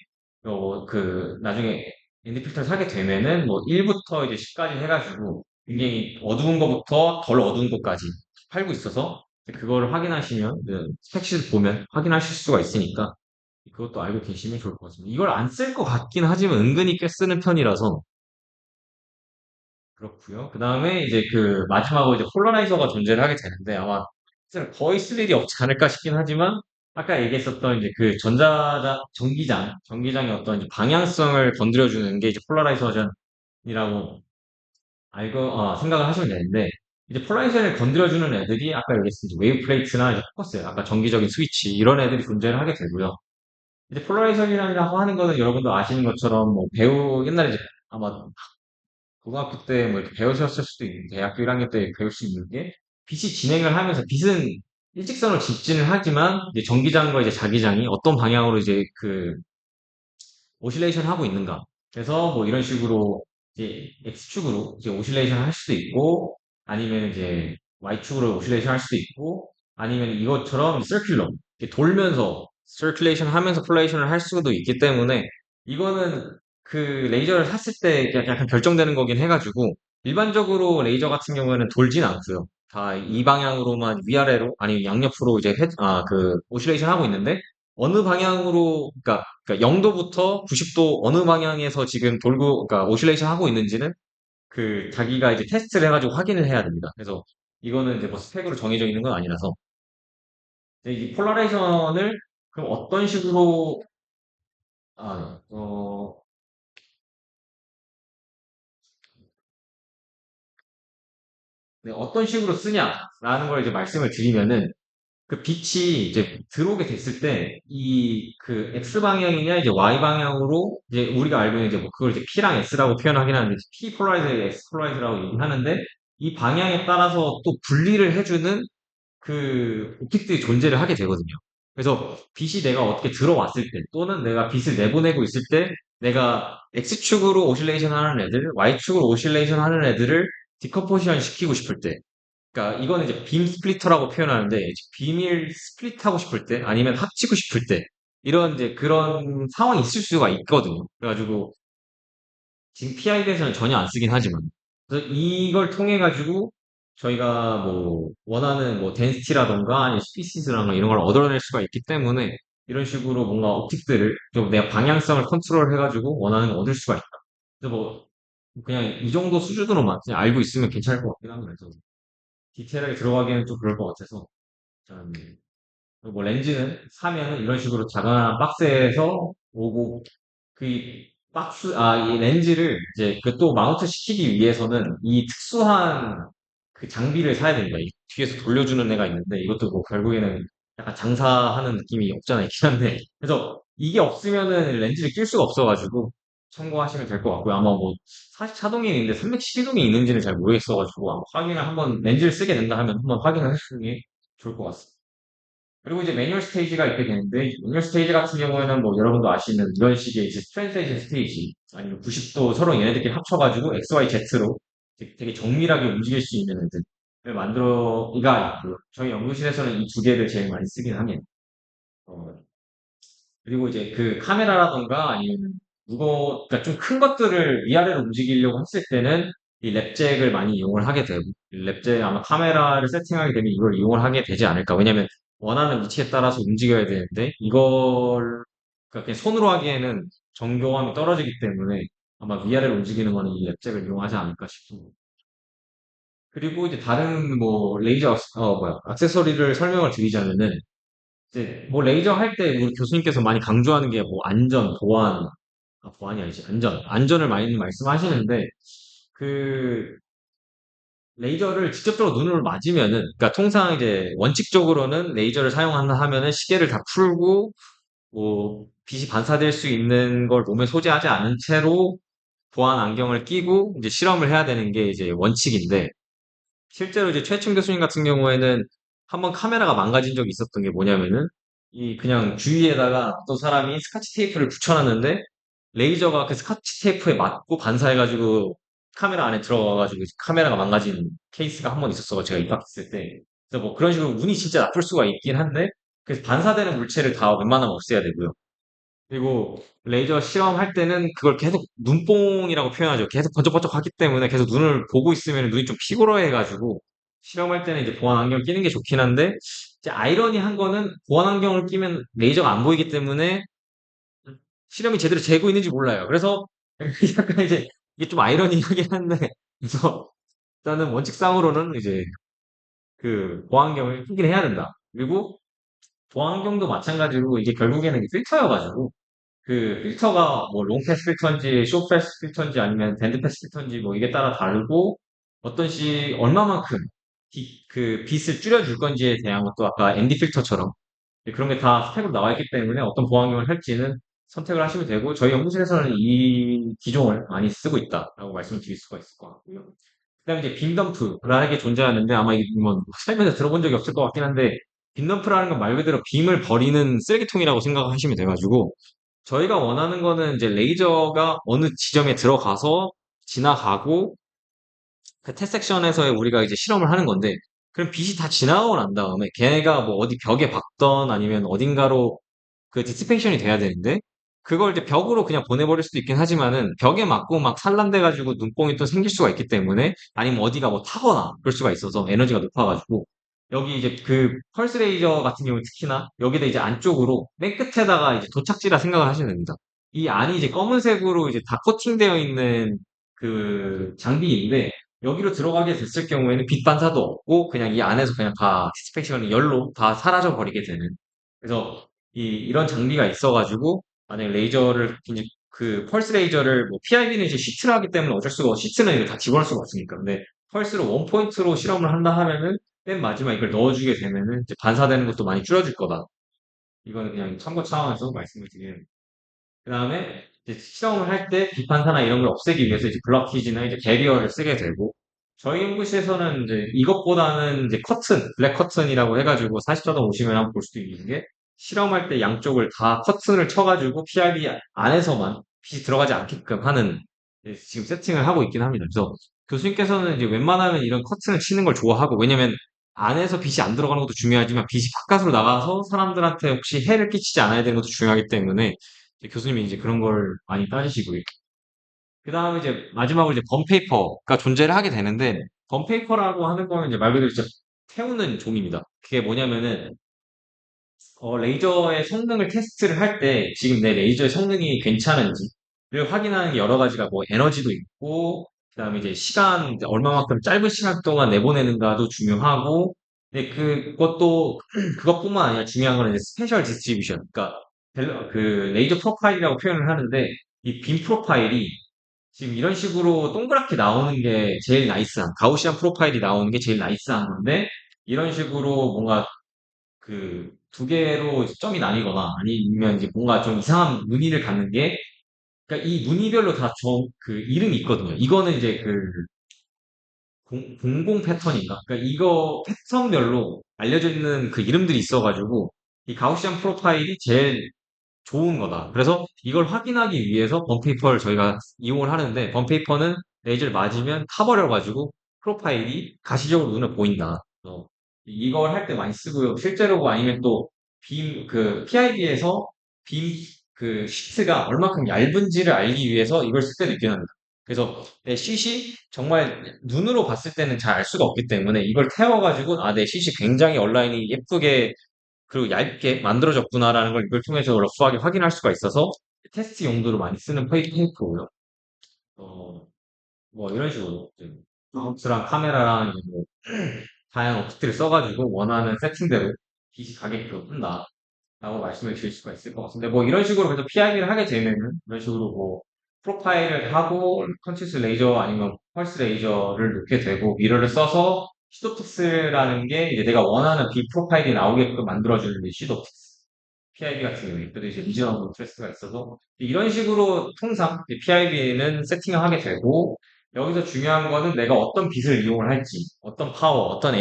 나중에 ND 필터를 사게 되면은 뭐 1부터 이제 10까지 해가지고 굉장히 어두운 것부터 덜 어두운 것까지 팔고 있어서 그거를 확인하시면 스펙시트 보면 확인하실 수가 있으니까 그것도 알고 계시면 좋을 것 같습니다. 이걸 안 쓸 것 같긴 하지만 은근히 꽤 쓰는 편이라서 그렇고요. 그 다음에 이제 그 마지막으로 이제 폴라라이저가 존재를 하게 되는데 아마 거의 쓸 일이 없지 않을까 싶긴 하지만 아까 얘기했었던 이제 그 전기장의 어떤 이제 방향성을 건드려주는 게 이제 폴라라이저전이라고 생각을 하시면 되는데 이제 폴라라이저를 건드려주는 애들이 아까 얘기했듯이 이제 웨이브 플레이트나 이제 포커스, 아까 정기적인 스위치 이런 애들이 존재를 하게 되고요. 이제 폴라라이저이라고 하는 거는 여러분도 아시는 것처럼 뭐 옛날에 이제 아마 고등학교 때 뭐 이렇게 배우셨을 수도 있는데, 대학교 1학년 때 배울 수 있는 게, 빛이 진행을 하면서, 빛은 일직선으로 직진을 하지만, 이제 전기장과 이제 자기장이 어떤 방향으로 이제 오실레이션 하고 있는가. 그래서 뭐 이런 식으로 이제 X축으로 이제 오실레이션 할 수도 있고, 아니면 이제 Y축으로 오실레이션 할 수도 있고, 아니면 이것처럼 서큘러, 돌면서, 서큘레이션 하면서 플레이션을 할 수도 있기 때문에, 이거는 그 레이저를 샀을 때 약간 결정되는 거긴 해가지고, 일반적으로 레이저 같은 경우에는 돌진 않고요. 다 이 방향으로만 위아래로, 아니면 양옆으로 이제 오실레이션 하고 있는데, 어느 방향으로, 그러니까 0도부터 90도 어느 방향에서 지금 그러니까 오실레이션 하고 있는지는 자기가 이제 테스트를 해가지고 확인을 해야 됩니다. 그래서 이거는 이제 뭐 스펙으로 정해져 있는 건 아니라서 이제 이 폴라라이저를 그럼 어떤 식으로 아, 어, 어떤 식으로 쓰냐라는 걸 이제 말씀을 드리면은 그 빛이 이제 들어오게 됐을 때, X 방향이냐, 이제 Y 방향으로, 이제 우리가 알고 있는 이제 뭐 그걸 이제 P랑 S라고 표현하긴 하는데, P 폴라이즈, S 폴라이즈라고 얘기하는데, 이 방향에 따라서 또 분리를 해주는 옵틱들이 존재를 하게 되거든요. 그래서 빛이 내가 어떻게 들어왔을 때, 또는 내가 빛을 내보내고 있을 때, 내가 X축으로 오실레이션 하는 애들, Y축으로 오실레이션 하는 애들을 디커포지션 시키고 싶을 때, 그러니까 이거는 이제 빔 스플리터라고 표현하는데 빔을 스플릿하고 싶을 때 아니면 합치고 싶을 때 이런 이제 그런 상황이 있을 수가 있거든요. 그래가지고 지금 PI드에서는 전혀 안 쓰긴 하지만 그래서 이걸 통해 가지고 저희가 뭐 원하는 뭐 덴시티라던가 아니면 스피시스라던가 이런 걸 얻어낼 수가 있기 때문에 이런 식으로 뭔가 옵틱들을 좀 내가 방향성을 컨트롤 해가지고 원하는 걸 얻을 수가 있다. 그래서 뭐 그냥 이 정도 수준으로만 그냥 알고 있으면 괜찮을 것 같긴 합니다. 저는. 디테일하게 들어가기에는 좀 그럴 것 같아서. 저는 그리고 뭐 렌즈는 사면은 이런 식으로 작은 박스에서 오고 이 렌즈를 이제 그 또 마운트 시키기 위해서는 이 특수한 그 장비를 사야 됩니다. 이 뒤에서 돌려주는 애가 있는데 이것도 뭐 결국에는 약간 장사하는 느낌이 없잖아요. 있긴 한데. 그래서 이게 없으면은 렌즈를 낄 수가 없어가지고 참고하시면 될 것 같고요. 아마 뭐 사실 차동이 있는데 312동이 있는지는 잘 모르겠어가지고 아마 확인을 한번 렌즈를 쓰게 된다 하면 한번 확인을 해주는 게 좋을 것 같습니다. 그리고 이제 매뉴얼 스테이지가 있게 되는데, 매뉴얼 스테이지 같은 경우에는 뭐 여러분도 아시는 이런 식의 이제 트랜slation 스테이지, 아니면 90도 서로 얘네들끼리 합쳐가지고 XYZ로 되게 정밀하게 움직일 수 있는 애들을 이가 있고요. 저희 연구실에서는 이 두 개를 제일 많이 쓰긴 합니다. 어, 그리고 이제 그 카메라라던가 아니면 그러니까 좀 큰 것들을 위아래로 움직이려고 했을 때는 이 랩잭을 많이 이용을 하게 되고, 이 랩잭 아마 카메라를 세팅하게 되면 이걸 이용을 하게 되지 않을까. 왜냐면 원하는 위치에 따라서 움직여야 되는데, 그러니까 그냥 손으로 하기에는 정교함이 떨어지기 때문에 아마 위아래로 움직이는 거는 이 랩잭을 이용하지 않을까 싶습니다. 그리고 이제 다른 뭐 액세서리를 설명을 드리자면은 이제 뭐 레이저 할 때 우리 교수님께서 많이 강조하는 게 뭐 안전, 보안, 보안이 아니지, 안전을 많이 말씀하시는데 그 레이저를 직접적으로 눈을 맞으면은, 그러니까 통상 이제 원칙적으로는 레이저를 사용한다 하면은 시계를 다 풀고 뭐 빛이 반사될 수 있는 걸 몸에 소지하지 않은 채로 보안 안경을 끼고 이제 실험을 해야 되는 게 이제 원칙인데, 실제로 이제 최충 교수님 같은 경우에는 한번 카메라가 망가진 적이 있었던 게 뭐냐면은 이 그냥 주위에다가 어떤 사람이 스카치 테이프를 붙여놨는데 레이저가 그 스카치 테이프에 맞고 반사해가지고 카메라 안에 들어가가지고 카메라가 망가진 케이스가 한 번 있었어. 제가 입학했을 때. 그래서 뭐 그런 식으로 운이 진짜 나쁠 수가 있긴 한데, 그래서 반사되는 물체를 다 웬만하면 없애야 되고요. 그리고 레이저 실험할 때는 그걸 계속 눈뽕이라고 표현하죠. 계속 번쩍번쩍 하기 때문에 계속 눈을 보고 있으면 눈이 좀 피곤해가지고 실험할 때는 이제 보안 안경 끼는 게 좋긴 한데, 이제 아이러니한 거는 보안 안경을 끼면 레이저가 안 보이기 때문에 실험이 제대로 되고 있는지 몰라요. 그래서 약간 이제 이게 좀 아이러니하긴 한데, 그래서 일단은 원칙상으로는 이제 그 보안경을 끼긴 해야 된다. 그리고 보안경도 마찬가지로 이게 결국에는 필터여가지고 그 필터가 뭐 롱패스 필터인지 숏패스 필터인지 아니면 밴드패스 필터인지 뭐 이게 따라 다르고, 어떤 얼마만큼 그 빛을 줄여줄 건지에 대한 것도 아까 ND 필터처럼 그런 게 다 스펙으로 나와 있기 때문에 어떤 보안경을 할지는 선택을 하시면 되고, 저희 연구실에서는 이 기종을 많이 쓰고 있다라고 말씀을 드릴 수가 있을 것 같고요. 그다음에 이제 빔덤프라는 게 존재하는데, 아마 이게 뭐 살면서 들어본 적이 없을 것 같긴 한데, 빔덤프라는 건 말 그대로 빔을 버리는 쓰레기통이라고 생각하시면 돼가지고, 저희가 원하는 거는 이제 레이저가 어느 지점에 들어가서 지나가고 그 테섹션에서 우리가 이제 실험을 하는 건데, 그럼 빛이 다 지나가고 난 다음에 걔가 뭐 어디 벽에 박던 아니면 어딘가로 그 디스페이션이 돼야 되는데, 그걸 이제 벽으로 그냥 보내버릴 수도 있긴 하지만은 벽에 맞고 막 산란돼가지고 눈뽕이 또 생길 수가 있기 때문에, 아니면 어디가 뭐 타거나 그럴 수가 있어서 에너지가 높아가지고, 여기 이제 그 펄스 레이저 같은 경우 특히나 여기다 이제 안쪽으로 맨 끝에다가 이제 도착지라 생각을 하시면 됩니다. 이 안이 이제 검은색으로 이제 다 코팅되어 있는 그 장비인데, 여기로 들어가게 됐을 경우에는 빛 반사도 없고 그냥 이 안에서 그냥 다 디스펙션이 열로 다 사라져 버리게 되는, 그래서 이런 장비가 있어가지고 만약에 레이저를 이제 그 펄스 레이저를 뭐 PIB는 이제 시트를 하기 때문에 어쩔 수가 없고 시트는 이거 다 집어넣을 수가 없으니까, 근데 펄스로 원 포인트로 실험을 한다 하면은 맨 마지막 이걸 넣어주게 되면은 이제 반사되는 것도 많이 줄어들 거다. 이거는 그냥 참고 차원에서 말씀을 드리는. 그 다음에 이제 실험을 할 때 비판사나 이런 걸 없애기 위해서 이제 블럭키지나 이제 배리어를 쓰게 되고, 저희 연구실에서는 이제 이것보다는 이제 블랙 커튼이라고 해가지고 44도 오시면 한번 볼 수도 있는 게, 실험할 때 양쪽을 다 커튼을 쳐가지고 PIB 안에서만 빛이 들어가지 않게끔 하는 지금 세팅을 하고 있긴 합니다. 그래서 교수님께서는 이제 웬만하면 이런 커튼을 치는 걸 좋아하고, 왜냐면 안에서 빛이 안 들어가는 것도 중요하지만 빛이 바깥으로 나가서 사람들한테 혹시 해를 끼치지 않아야 되는 것도 중요하기 때문에 이제 교수님이 이제 그런 걸 많이 따지시고요. 그 다음에 이제 마지막으로 이제 범페이퍼가 존재를 하게 되는데, 범페이퍼라고 하는 거는 이제 말 그대로 진짜 태우는 종입니다. 그게 뭐냐면은 레이저의 성능을 테스트를 할 때 지금 내 레이저의 성능이 괜찮은지를 확인하는 게 여러 가지가 뭐 에너지도 있고, 그다음에 이제 시간, 이제 얼마만큼 짧은 시간 동안 내보내는가도 중요하고, 근데 그것도 그것뿐만 아니라 중요한 거는 이제 스페셜 디스트리뷰션, 그러니까 그 레이저 프로파일이라고 표현을 하는데, 이 빔 프로파일이 지금 이런 식으로 동그랗게 나오는 게 제일 나이스한, 가우시안 프로파일이 나오는 게 제일 나이스한 건데, 이런 식으로 뭔가 그 두 개로 점이 나뉘거나 아니면 이제 뭔가 좀 이상한 무늬를 갖는 게, 그러니까 이 무늬별로 다 그 이름이 있거든요. 이거는 이제 그 공공 패턴인가? 그러니까 이거 패턴별로 알려져 있는 그 이름들이 있어가지고 이 가우시안 프로파일이 제일 좋은 거다. 그래서 이걸 확인하기 위해서 범페이퍼를 저희가 이용을 하는데, 범페이퍼는 레이저를 맞으면 타버려가지고 프로파일이 가시적으로 눈에 보인다. 그래서 이걸 할 때 많이 쓰고요. 실제로 아니면 또 PIB에서 빔 그 시트가 얼마큼 얇은지를 알기 위해서 이걸 쓸 때도 있긴 합니다. 그래서 내 쉿이 정말 눈으로 봤을 때는 잘 알 수가 없기 때문에 이걸 태워가지고 내 쉿이 굉장히 얼라인이 예쁘게 그리고 얇게 만들어졌구나라는 걸 이걸 통해서 러프하게 확인할 수가 있어서 테스트 용도로 많이 쓰는 페이퍼고요. 어, 뭐 이런 식으로 마우스랑 카메라랑 이제 뭐 다양한 오브젝트를 써가지고 원하는 세팅대로 빛이 가게끔 한다. 라고 말씀을 드릴 수가 있을 것 같은데, 뭐 이런 식으로 그래도 PIB를 하게 되면은, 이런 식으로 뭐, 프로파일을 하고, 컨시스 레이저 아니면 펄스 레이저를 놓게 되고, 미러를 써서, 시도픽스라는 게 이제 내가 원하는 비 프로파일이 나오게끔 만들어주는 게 시도픽스. PIB 같은 경우에. 그래도 이제 리저너블 트레스가 있어서, 이런 식으로 통상 PIB는 세팅을 하게 되고, 여기서 중요한 거는 내가 어떤 빛을 이용을 할지, 어떤 파워, 어떤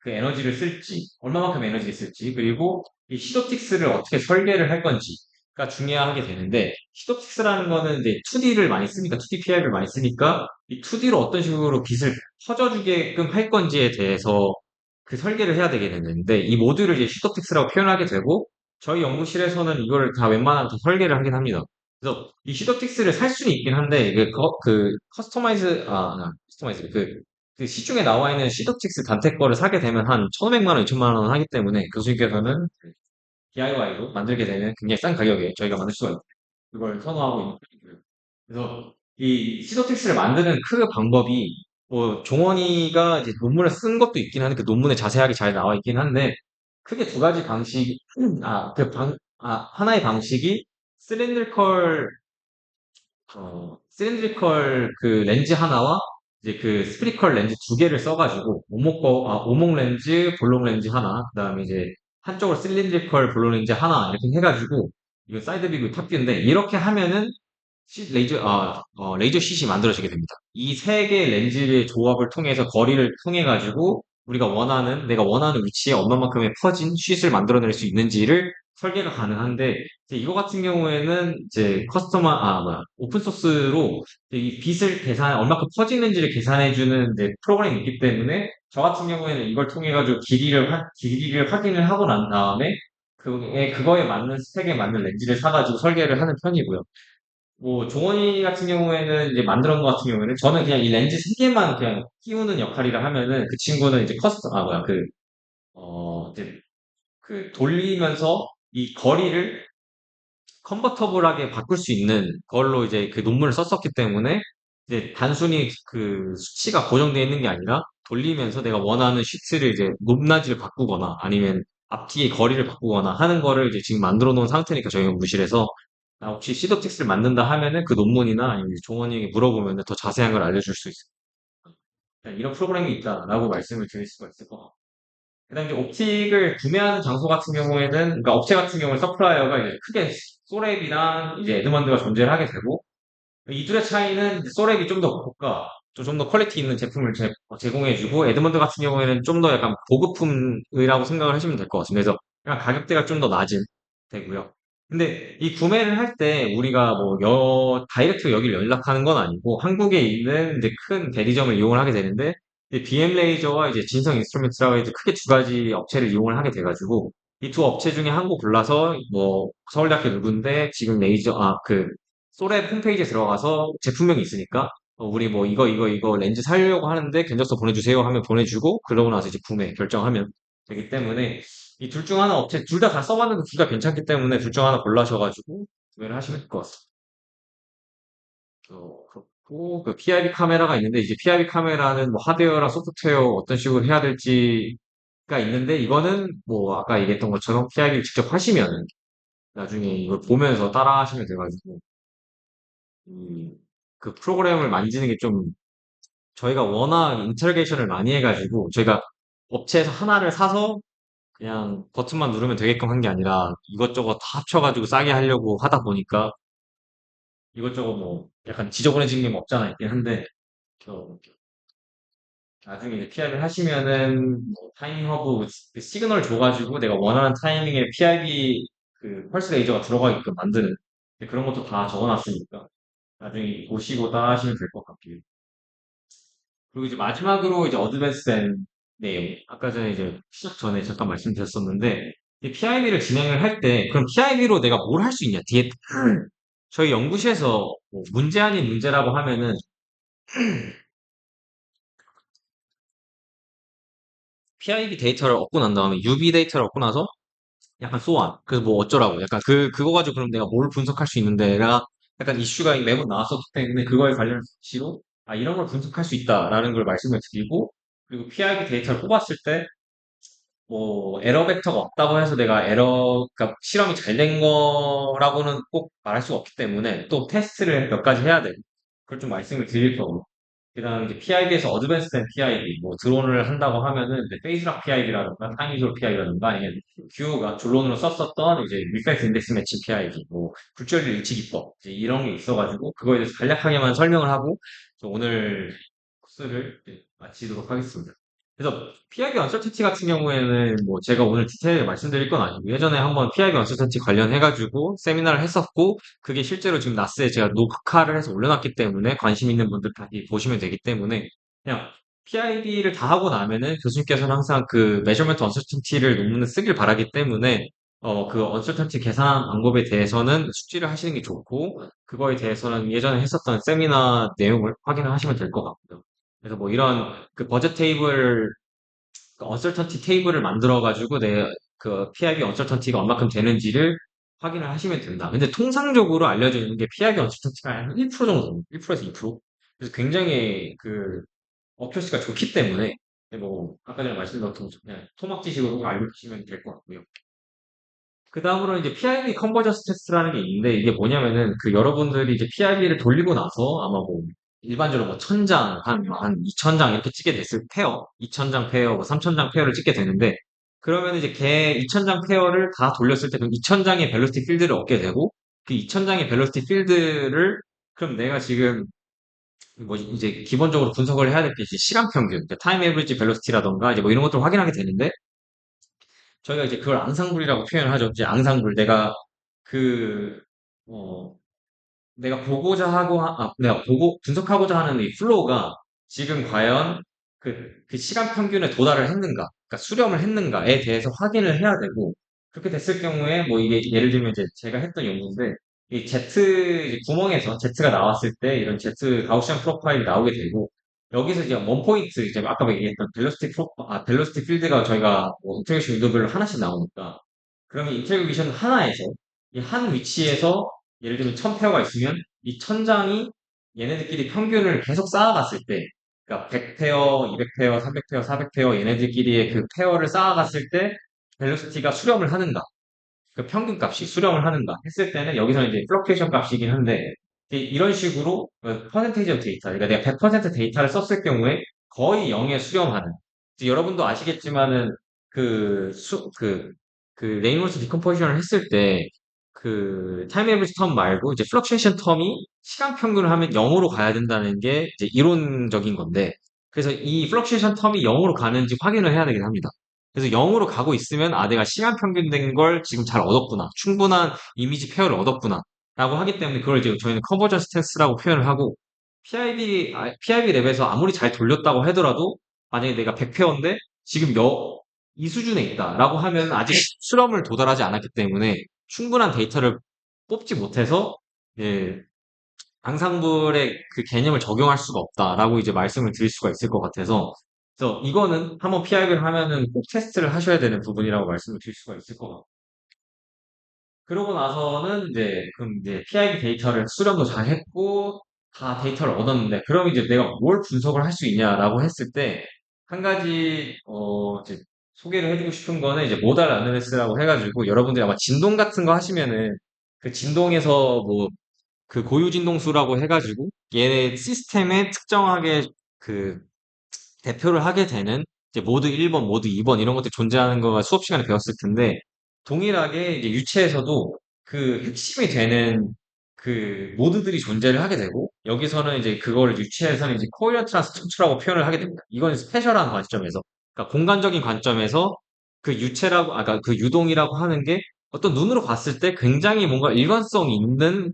그 에너지를 쓸지, 얼마만큼 에너지를 쓸지, 그리고 이 시도틱스를 어떻게 설계를 할 건지가 중요하게 되는데, 시도틱스라는 거는 이제 2D를 많이 쓰니까, 2D PI를 많이 쓰니까, 이 2D로 어떤 식으로 빛을 퍼져주게끔 할 건지에 대해서 그 설계를 해야 되게 되는데, 이 모듈을 이제 시도틱스라고 표현하게 되고, 저희 연구실에서는 이거를 다 웬만하면 다 설계를 하긴 합니다. 그래서 이 시도틱스를 살 수는 있긴 한데, 이게 커스터마이즈, 그 시중에 나와 있는 시도틱스 단테 거를 사게 되면 한 1,500만 원, 2천만 원 하기 때문에 교수님께서는 DIY로 만들게 되면 굉장히 싼 가격에 저희가 만들 수가 있고 그걸 선호하고 있는 편이고요. 그래서 이 시도텍스를 만드는 그 방법이 뭐 종원이가 이제 논문을 쓴 것도 있긴 한데 그 논문에 자세하게 잘 나와 있긴 한데 크게 두 가지 방식 하나의 방식이 실린드리컬 실린드리컬 그 렌즈 하나와 이제 그 스피리컬 렌즈 두 개를 써가지고 오목 렌즈, 볼록 렌즈 하나, 그다음에 이제 한쪽으로 실린드리컬 볼록 렌즈 하나 이렇게 해가지고 이거 사이드 비고 탑 뷰인데 이렇게 하면은 레이저 킷이 만들어지게 됩니다. 이 세 개의 렌즈의 조합을 통해서 거리를 통해 가지고 내가 원하는 위치에 얼마만큼의 퍼진 킷을 만들어낼 수 있는지를 설계가 가능한데 이제 이거 같은 경우에는 이제 오픈 소스로 이 빛을 얼마큼 퍼지는지를 계산해주는 이제 프로그램이 있기 때문에 저 같은 경우에는 이걸 통해 가지고 길이를 확인을 하고 난 다음에 그거에 맞는 스펙에 맞는 렌즈를 사가지고 설계를 하는 편이고요. 뭐 종원이 같은 경우에는 이제 만들어 것 같은 경우에는 저는 그냥 이 렌즈 세 개만 그냥 끼우는 역할이라 하면은 그 친구는 이제 이제 돌리면서 이 거리를 컨버터블하게 바꿀 수 있는 걸로 이제 그 논문을 썼었기 때문에 이제 단순히 그 수치가 고정되어 있는 게 아니라 돌리면서 내가 원하는 시트를 이제 높낮이를 바꾸거나 아니면 앞뒤의 거리를 바꾸거나 하는 거를 이제 지금 만들어 놓은 상태니까 저희 연구실에서 혹시 시도틱스를 만든다 하면은 그 논문이나 아니면 종원이에게 물어보면 더 자세한 걸 알려줄 수 있어요. 이런 프로그램이 있다라고 말씀을 드릴 수가 있을 것 같아요. 그다음 이제 옵틱을 구매하는 장소 같은 경우에는, 그러니까 업체 같은 경우는 서플라이어가 이제 크게 소랩이랑 이제 에드먼드가 존재를 하게 되고, 이 둘의 차이는 소랩이 좀 더 고가, 좀 더 퀄리티 있는 제품을 제공해주고, 에드먼드 같은 경우에는 좀 더 약간 고급품이라고 생각을 하시면 될 것 같습니다. 그래서 약간 가격대가 좀 더 낮은 되고요. 근데 이 구매를 할 때 우리가 뭐 다이렉트로 여기를 연락하는 건 아니고 한국에 있는 이제 큰 대리점을 이용을 하게 되는데 BM 레이저와 이제 진성 인스트루멘트라고 이제 크게 두 가지 업체를 이용을 하게 돼가지고 이 두 업체 중에 한 곳 골라서 뭐 서울대학교 누군데 지금 소랩 홈페이지에 들어가서 제품명이 있으니까 우리 뭐 이거 렌즈 사려고 하는데 견적서 보내주세요 하면 보내주고 그러고 나서 이제 구매 결정하면 되기 때문에 이 둘 중 하나 업체 둘 다 써봤는데 둘 다 괜찮기 때문에 둘 중 하나 골라셔가지고 구매를 하시면 될 것 같습니다. 그렇고 그 PIB 카메라가 있는데 이제 PIB 카메라는 뭐 하드웨어랑 소프트웨어 어떤 식으로 해야 될지가 있는데 이거는 뭐 아까 얘기했던 것처럼 PIB를 직접 하시면 나중에 이걸 보면서 따라 하시면 돼가지고 그 프로그램을 만지는 게 좀 저희가 워낙 인터로게이션을 많이 해가지고 저희가 업체에서 하나를 사서 그냥 버튼만 누르면 되게끔 한 게 아니라 이것저것 다 합쳐가지고 싸게 하려고 하다 보니까 이것저것 뭐 약간 지저분해진 게 뭐 없잖아 있긴 한데 저 나중에 이제 PIB를 하시면은 뭐 타이밍 허브 그 시그널 줘가지고 내가 원하는 타이밍에 PIB 그 펄스 레이저가 들어가 있게끔 만드는 그런 것도 다 적어놨으니까 나중에 보시고 따라 하시면 될 것 같긴 해요. 그리고 이제 마지막으로 이제 어드밴스된 내용. 아까 전에 이제 시작 전에 잠깐 말씀드렸었는데, PIB를 진행을 할 때, 그럼 PIB로 내가 뭘 할 수 있냐? 뒤에, 저희 연구실에서 뭐 문제 아닌 문제라고 하면은, PIB 데이터를 얻고 난 다음에 UV 데이터를 얻고 나서 약간 소환. 그래서 뭐 어쩌라고. 약간 그거 가지고 그럼 내가 뭘 분석할 수 있는데, 내가 약간 이슈가 매번 나왔었기 때문에 그거에 관련해서 로 이런 걸 분석할 수 있다라는 걸 말씀을 드리고, 그리고 PIB 데이터를 뽑았을 때, 뭐 에러 벡터가 없다고 해서 내가 그러니까 실험이 잘 된 거라고는 꼭 말할 수가 없기 때문에 또 테스트를 몇 가지 해야 되고 그걸 좀 말씀을 드릴 거고 그다음 이제 PIB에서 어드밴스된 PIB 뭐 드론을 한다고 하면은 이제 페이스락 PIB라든가 타임이솔 PIB라든가 아니면 큐가 결론으로 썼었던 이제 리프렉스 인덱스 매칭 PIB 뭐 굴절률 일치 기법 이제 이런 게 있어가지고 그거에 대해서 간략하게만 설명을 하고 오늘 코스를 이제 마치도록 하겠습니다. 그래서 PIB 언서티티 같은 경우에는 뭐 제가 오늘 디테일하게 말씀드릴 건 아니고 예전에 한번 PIB 언서티티 관련해가지고 세미나를 했었고 그게 실제로 지금 나스에 제가 녹화를 해서 올려놨기 때문에 관심 있는 분들 다시 보시면 되기 때문에 그냥 PIB를 다 하고 나면은 교수님께서는 항상 그 measurement uncertainty를 논문에 쓰길 바라기 때문에 그 uncertainty 계산 방법에 대해서는 숙지를 하시는 게 좋고 그거에 대해서는 예전에 했었던 세미나 내용을 확인을 하시면 될 것 같고요. 그래서 뭐 이런 그 버젯 테이블 언설턴티 테이블을 만들어가지고 내 그 PIB 언설턴티가 얼마큼 되는지를 확인을 하시면 된다. 근데 통상적으로 알려져 있는 게 PIB 언설턴티가 한 1% 정도, 1%에서 2%. 그래서 굉장히 그 어큐시가 좋기 때문에 뭐 아까 전에 말씀드렸던 것처럼 그냥 토막지식으로 알고 계시면 될 것 같고요. 그 다음으로 이제 PIB 컨버전스 테스트라는 게 있는데 이게 뭐냐면은 그 여러분들이 이제 PIB를 돌리고 나서 아마 뭐 일반적으로 뭐 1000장, 한 2000장 이렇게 찍게 됐을 페어, 2000장 페어, 뭐 3000장 페어를 찍게 되는데 그러면 이제 걔 2000장 페어를 다 돌렸을 때 그럼 2000장의 벨로시티 필드를 얻게 되고 그 2000장의 벨로시티 필드를 그럼 내가 지금 뭐 이제 기본적으로 분석을 해야 될 게 이제 시간 평균, 타임 에브리지 벨로시티라던가 이제 뭐 이런 것들을 확인하게 되는데 저희가 이제 그걸 앙상블이라고 표현을 하죠. 이제 앙상블. 그, 어, 내가 보고자 하고, 내가 분석하고자 하는 이 플로우가 지금 과연 그 시간 평균에 도달을 했는가, 그러니까 수렴을 했는가에 대해서 확인을 해야 되고, 그렇게 됐을 경우에, 뭐 이게 예를 들면 이제 제가 했던 연구인데, 이 Z 이제 구멍에서 Z가 나왔을 때 이런 Z 가우시안 프로파일이 나오게 되고, 여기서 이제 원 포인트, 이제 아까 얘기했던 벨로시티 필드가 저희가 뭐 인터랙션 윈도우별로 하나씩 나오니까, 그러면 인터랙션 하나에서, 이 한 위치에서 예를 들면 1000페어가 있으면 이 1000장이 얘네들끼리 평균을 계속 쌓아갔을 때, 그러니까 100페어, 200페어, 300페어, 400페어 얘네들끼리의 그 페어를 쌓아갔을 때 벨로시티가 수렴을 하는가, 그 평균 값이 수렴을 하는가 했을 때는 여기서는 이제 플러케이션 값이긴 한데 이런 식으로 퍼센테이지 오브 데이터, 그러니까 내가 100% 데이터를 썼을 경우에 거의 0에 수렴하는. 이제 여러분도 아시겠지만은 그 수, 그, 그 레인홀스 디컴포지션을 했을 때 그 타임 에버리지 텀 말고 이제 플럭츄에이션 텀이 시간 평균을 하면 0으로 가야 된다는 게 이제 이론적인 건데 그래서 이 플럭츄에이션 텀이 0으로 가는지 확인을 해야 되긴 합니다. 그래서 0으로 가고 있으면 내가 시간 평균 된 걸 지금 잘 얻었구나. 충분한 이미지 페어를 얻었구나. 라고 하기 때문에 그걸 이제 저희는 컨버전 스탠스라고 표현을 하고 PIB 랩에서 아무리 잘 돌렸다고 하더라도 만약에 내가 100페어인데 지금 이 수준에 있다라고 하면 아직 수렴을 도달하지 않았기 때문에 충분한 데이터를 뽑지 못해서 예, 앙상블의 그 개념을 적용할 수가 없다라고 이제 말씀을 드릴 수가 있을 것 같아서 그래서 이거는 한번 PIB를 하면은 꼭 테스트를 하셔야 되는 부분이라고 말씀을 드릴 수가 있을 것 같고 그러고 나서는 이제 그럼 이제 PIB 데이터를 수렴도 잘 했고 다 데이터를 얻었는데 그럼 이제 내가 뭘 분석을 할 수 있냐라고 했을 때 한 가지 이제 소개를 해주고 싶은 거는 이제 모달 아날리시스라고 해가지고 여러분들이 아마 진동 같은 거 하시면은 그 진동에서 뭐 그 고유 진동수라고 해가지고 얘네 시스템에 특정하게 그 대표를 하게 되는 이제 모드 1번, 모드 2번 이런 것들이 존재하는 거가 수업 시간에 배웠을 텐데 동일하게 이제 유체에서도 그 핵심이 되는 그 모드들이 존재를 하게 되고 여기서는 이제 그걸 유체에서는 이제 코어런트란 스트럭처라고 표현을 하게 됩니다. 이건 스페셜한 관점에서 그러니까 공간적인 관점에서 그 유체라고 아까 그 유동이라고 하는 게 어떤 눈으로 봤을 때 굉장히 뭔가 일관성 있는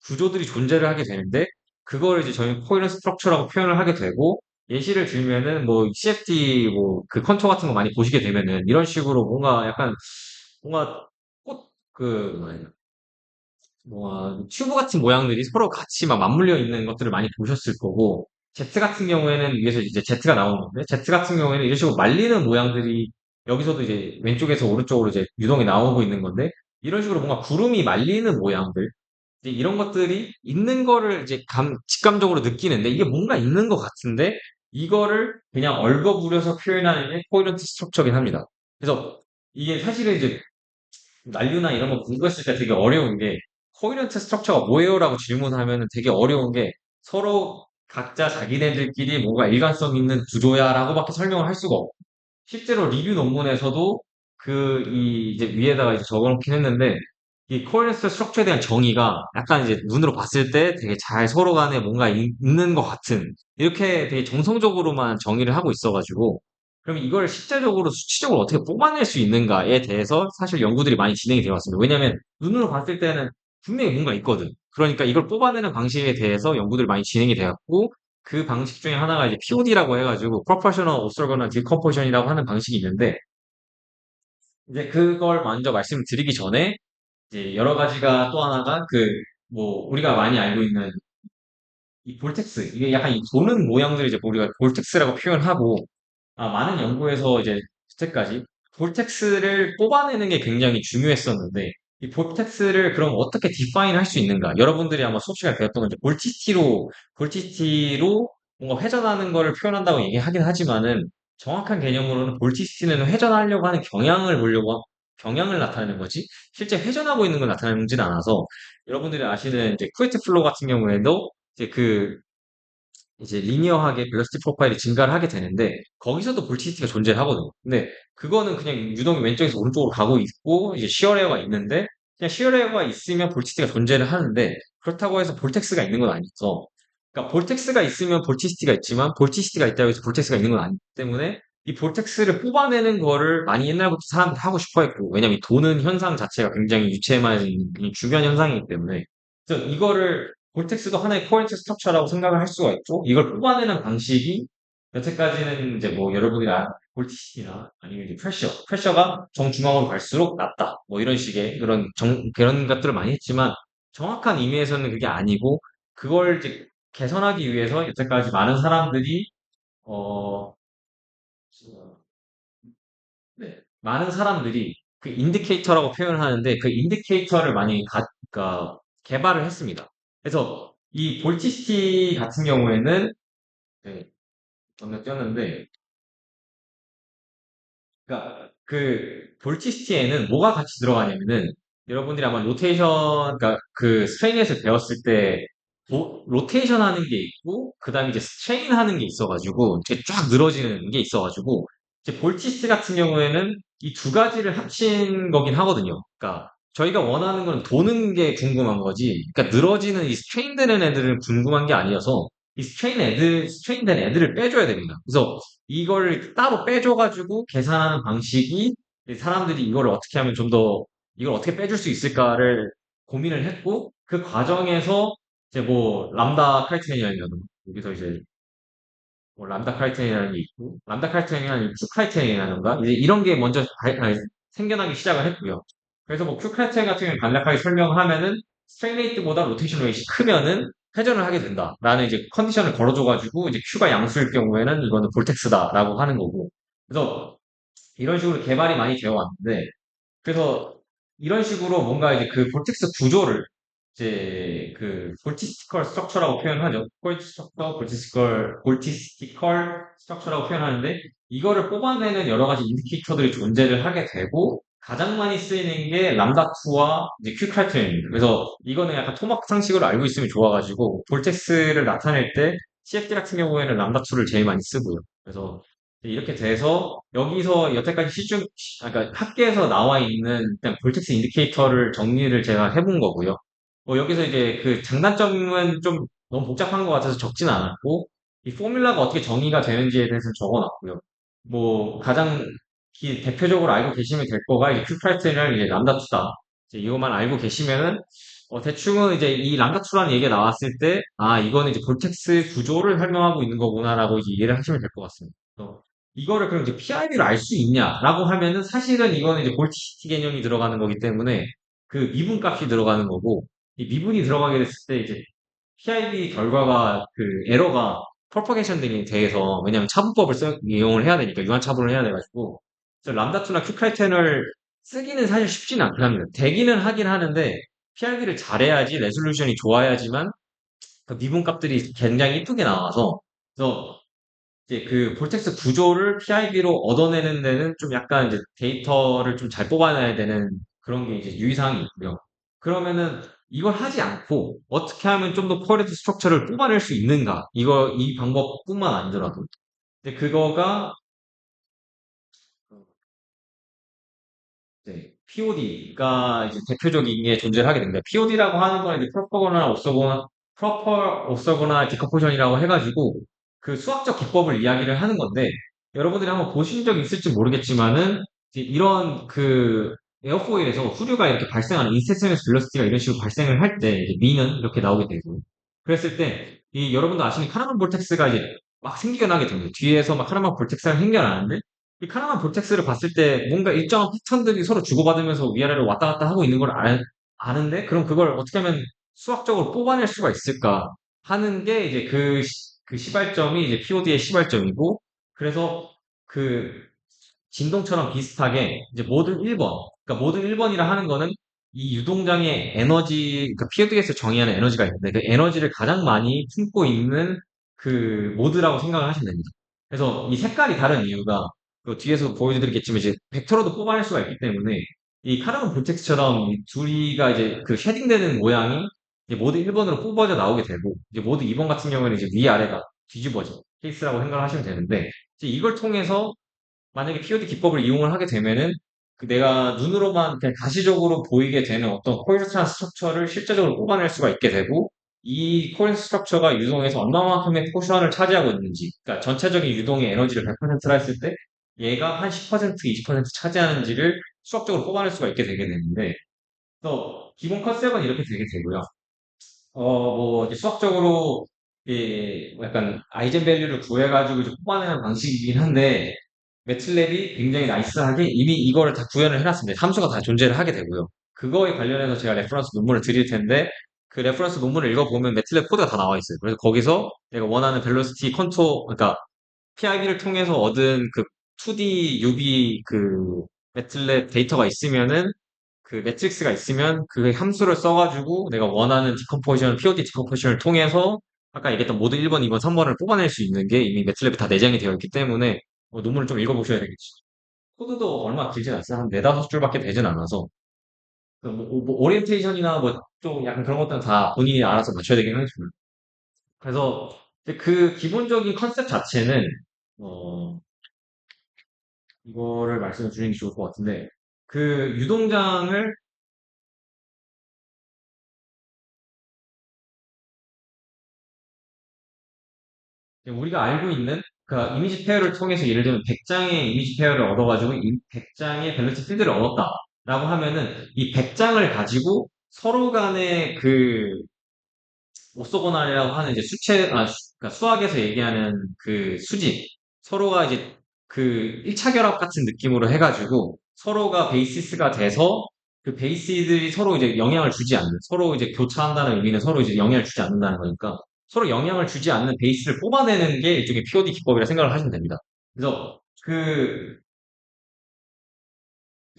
구조들이 존재를 하게 되는데 그걸 이제 저희는 코일런 스트럭처라고 표현을 하게 되고 예시를 들면은 뭐 CFD 뭐 그 컨투어 같은 거 많이 보시게 되면은 이런 식으로 뭔가 약간 뭔가 꽃그 뭐 튜브 같은 모양들이 서로 같이 막 맞물려 있는 것들을 많이 보셨을 거고 Z 같은 경우에는 위에서 이제 Z가 나오는 건데 Z 같은 경우에는 이런 식으로 말리는 모양들이 여기서도 이제 왼쪽에서 오른쪽으로 이제 유동이 나오고 있는 건데 이런 식으로 뭔가 구름이 말리는 모양들 이제 이런 것들이 있는 거를 이제 직감적으로 느끼는데 이게 뭔가 있는 것 같은데 이거를 그냥 얼버무려서 표현하는 게 코이런트 스트럭처긴 합니다. 그래서 이게 사실은 이제 난류나 이런 거 공부했을 때 되게 어려운 게 코이런트 스트럭처가 뭐예요라고 질문하면 되게 어려운 게 서로 각자 자기네들끼리 뭔가 일관성 있는 구조야라고밖에 설명을 할 수가 없고 실제로 리뷰 논문에서도 이제 위에다가 이제 적어놓긴 했는데 이 코어런스 스트럭처에 대한 정의가 약간 이제 눈으로 봤을 때 되게 잘 서로 간에 뭔가 있는 것 같은 이렇게 되게 정성적으로만 정의를 하고 있어가지고 그럼 이걸 실제적으로 수치적으로 어떻게 뽑아낼 수 있는가에 대해서 사실 연구들이 많이 진행이 되어 왔습니다. 왜냐하면 눈으로 봤을 때는 분명히 뭔가 있거든. 그러니까 이걸 뽑아내는 방식에 대해서 연구들이 많이 진행이 되었고 그 방식 중에 하나가 이제 POD라고 해가지고 Proportional Orthogonal Decomposition이라고 하는 방식이 있는데 이제 그걸 먼저 말씀드리기 전에 이제 여러 가지가 또 하나가 뭐 우리가 많이 알고 있는 이 볼텍스 이게 약간 이 도는 모양들을 이제 우리가 볼텍스라고 표현하고 많은 연구에서 이제 여태까지 볼텍스를 뽑아내는 게 굉장히 중요했었는데 이 볼텍스를 그럼 어떻게 디파인 할 수 있는가? 여러분들이 아마 수업 시간에 배웠던 건 이제 볼티시티로 뭔가 회전하는 거를 표현한다고 얘기하긴 하지만은 정확한 개념으로는 볼티시티는 회전하려고 하는 경향을 나타내는 거지 실제 회전하고 있는 걸 나타내지는 않아서 여러분들이 아시는 이제 쿠웨트 플로우 같은 경우에도 이제 이제 리니어하게 벨로시티 프로파일이 증가를 하게 되는데 거기서도 볼티시티가 존재를 하거든요. 근데 그거는 그냥 유동이 왼쪽에서 오른쪽으로 가고 있고 이제 시어레어가 있는데 그냥 시어레어가 있으면 볼티시티가 존재를 하는데 그렇다고 해서 볼텍스가 있는 건 아니죠. 그러니까 볼텍스가 있으면 볼티시티가 있지만 볼티시티가 있다고 해서 볼텍스가 있는 건 아니기 때문에 이 볼텍스를 뽑아내는 거를 많이 옛날부터 사람들이 하고 싶어 했고 왜냐면 이 도는 현상 자체가 굉장히 유체화적인 중요한 현상이기 때문에 그래서 이거를 볼텍스도 하나의 코어런트 스트럭처라고 생각을 할 수가 있고 이걸 뽑아내는 방식이 여태까지는 이제 뭐 여러분이 아는 볼티시티나 아니면 이제 프레셔가 정중앙으로 갈수록 낮다 뭐 이런 식의 그런 것들을 많이 했지만 정확한 의미에서는 그게 아니고 그걸 이제 개선하기 위해서 여태까지 많은 사람들이 어 네. 많은 사람들이 그 인디케이터라고 표현을 하는데 그 인디케이터를 많이 그러니까 개발을 했습니다. 그래서 이 볼티시티 같은 경우에는 네, 전에 띄었는데 그러니까 그 볼티시티에는 뭐가 같이 들어가냐면은 여러분들이 아마 로테이션 그러니까 그 스트레인에서 배웠을 때 로테이션 하는 게 있고 그다음에 이제 스트레인 하는 게 있어가지고 이렇게 쫙 늘어지는 게 있어가지고 이제 볼티시티 같은 경우에는 이 두 가지를 합친 거긴 하거든요. 그러니까 저희가 원하는 건 도는 게 궁금한 거지. 그러니까 늘어지는 이 스트레인 되는 애들은 궁금한 게 아니어서 이 스트레인 된 애들을 빼줘야 됩니다. 그래서 이걸 따로 빼줘가지고 계산하는 방식이 사람들이 이걸 어떻게 하면 좀 더 이걸 어떻게 빼줄 수 있을까를 고민을 했고 그 과정에서 이제 뭐 람다 크라이테리언이라든가 여기서 이제 뭐 람다 크라이테리언이 있고 람다 크라이테리언이 큐 크라이테리언이라든가 이제 이런 게 먼저 생겨나기 시작을 했고요. 그래서 뭐 큐 크라이테리언 같은 경우는 간략하게 설명을 하면은 스트레인 레이트보다 로테이션 레이트이 크면은 회전을 하게 된다라는 이제 컨디션을 걸어줘가지고 이제 큐가 양수일 경우에는 이거는 볼텍스다라고 하는 거고 그래서 이런 식으로 개발이 많이 되어 왔는데 그래서 이런 식으로 뭔가 이제 그 볼텍스 구조를 이제 그 볼티스티컬 스트럭처라고 표현하죠. 볼티스티컬 스트럭처라고 표현하는데 이거를 뽑아내는 여러 가지 인디케이터들이 존재를 하게 되고 가장 많이 쓰이는 게 람다2와 이제 q 크라이테리언입니다. 그래서 이거는 약간 토막 상식으로 알고 있으면 좋아가지고 볼텍스를 나타낼 때 CFD 같은 경우에는 람다2를 제일 많이 쓰고요. 그래서 이렇게 돼서 여기서 여태까지 그러니까 학계에서 나와 있는 일단 볼텍스 인디케이터를 정리를 제가 해본 거고요. 여기서 이제 그 장단점은 좀 너무 복잡한 것 같아서 적진 않았고, 이 포뮬라가 어떻게 정의가 되는지에 대해서는 적어놨고요. 뭐, 가장 대표적으로 알고 계시면 될 거가 이제 큐프라이트랑 이제 람다2다. 이제 이것만 알고 계시면은, 대충은 이제 이 람다2라는 얘기가 나왔을 때, 이거는 이제 볼텍스 구조를 설명하고 있는 거구나라고 이제 이해를 하시면 될 것 같습니다. 이거를 그럼 이제 PIB로 알 수 있냐라고 하면은 사실은 이거는 이제 볼티시티 개념이 들어가는 거기 때문에 그 미분 값이 들어가는 거고, 이 미분이 들어가게 됐을 때 이제 PIB 결과가 그 에러가 프로퍼게이션 등에 대해서 왜냐면 차분법을 이용을 해야 되니까 유한 차분을 해야 돼가지고 그래서 람다2나 큐크라이텐을 쓰기는 사실 쉽지는 않긴 합니다. 되기는 하긴 하는데 PIB를 잘해야지 레졸루션이 좋아야지만 그 미분 값들이 굉장히 이쁘게 나와서 그래서 이제 그 볼텍스 구조를 PIB로 얻어내는 데는 좀 약간 이제 데이터를 좀 잘 뽑아내야 되는 그런 게 이제 유의사항이 있고요. 그러면은 이걸 하지 않고 어떻게 하면 좀 더 퀄리티 스트럭처를 뽑아낼 수 있는가? 이 방법뿐만 아니더라도. 근데 그거가 네, POD가 이제 대표적인 게 존재를 하게 됩니다. POD라고 하는 건 이제 프로퍼 옵서거나 디커포션이라고 해가지고 그 수학적 기법을 이야기를 하는 건데 여러분들이 한번 보신 적 있을지 모르겠지만은 이제 이런 그 에어포일에서 후류가 이렇게 발생하는 인스테이너스 벨로시티가 이런 식으로 발생을 할 때 미는 이렇게 나오게 되고 그랬을 때 이 여러분도 아시는 카르본 볼텍스가 이제 막 생겨나게 됩니다. 뒤에서 막 카르본 볼텍스가 생겨나는데 이 카나만 볼텍스를 봤을 때 뭔가 일정한 패턴들이 서로 주고받으면서 위아래로 왔다 갔다 하고 있는 걸 아는데 그럼 그걸 어떻게 하면 수학적으로 뽑아낼 수가 있을까 하는 게 이제 그 시발점이 이제 POD의 시발점이고 그래서 그 진동처럼 비슷하게 이제 모든 1번 그러니까 모든 1번이라 하는 거는 이 유동장의 에너지 그러니까 POD에서 정의하는 에너지가 있는데 그 에너지를 가장 많이 품고 있는 그 모드라고 생각을 하시면 됩니다. 그래서 이 색깔이 다른 이유가 그 뒤에서 보여드리겠지만 이제 벡터로도 뽑아낼 수가 있기 때문에 이 카르본 볼텍스처럼 이 둘이가 이제 그 쉐딩되는 모양이 이제 모드 1번으로 뽑아져 나오게 되고 이제 모드 2번 같은 경우에는 이제 위아래가 뒤집어져 케이스라고 생각을 하시면 되는데 이제 이걸 통해서 만약에 POD 기법을 이용을 하게 되면은 그 내가 눈으로만 그냥 가시적으로 보이게 되는 어떤 코일스트한 스트럭처를 실제적으로 뽑아낼 수가 있게 되고 이 코일 스트럭처가 유동에서 얼마만큼의 포션을 차지하고 있는지 그러니까 전체적인 유동의 에너지를 100%라 했을 때 얘가 한 10%, 20% 차지하는지를 수학적으로 뽑아낼 수가 있게 되게 되는데 그래서 기본 컨셉은 이렇게 되게 되고요. 뭐, 이제 수학적으로, 약간, 아이젠 밸류를 구해가지고 이제 뽑아내는 방식이긴 한데, 매틀랩이 굉장히 나이스하게 이미 이거를 다 구현을 해놨습니다. 함수가 다 존재를 하게 되고요. 그거에 관련해서 제가 레퍼런스 논문을 드릴 텐데, 그 레퍼런스 논문을 읽어보면 매틀랩 코드가 다 나와 있어요. 그래서 거기서 내가 원하는 벨로시티 컨토, 그러니까, PIB를 통해서 얻은 그 2D, UV 그 매틀랩 데이터가 있으면은 그 매트릭스가 있으면 그 함수를 써가지고 내가 원하는 POD 디컴포지션을 통해서 아까 얘기했던 모드 1번, 2번, 3번을 뽑아낼 수 있는 게 이미 매트랩에 다 내장이 되어 있기 때문에 논문을 좀 읽어보셔야 되겠죠. 코드도 얼마 길진 않아요. 한 네다섯 줄밖에 되진 않아서 뭐 오리엔테이션이나 뭐 좀 약간 그런 것들은 다 본인이 알아서 맞춰야 되긴 하겠지만 그래서 이제 그 기본적인 컨셉 자체는 어, 이거를 말씀을 드리는 게 좋을 것 같은데 그 유동장을 우리가 알고 있는 그 이미지 페어를 통해서 예를 들면 100장의 이미지 페어를 얻어가지고 이 100장의 밸런스 필드를 얻었다라고 하면은 이 100장을 가지고 서로 간의 그 오소고날이라고 하는 이제 그러니까 수학에서 얘기하는 그 수직 서로가 이제 그 1차 결합 같은 느낌으로 해가지고 서로가 베이시스가 돼서 그 베이시들이 서로 이제 영향을 주지 않는 서로 이제 교차한다는 의미는 서로 이제 영향을 주지 않는다는 거니까 서로 영향을 주지 않는 베이스를 뽑아내는 게 일종의 POD 기법이라 생각을 하시면 됩니다. 그래서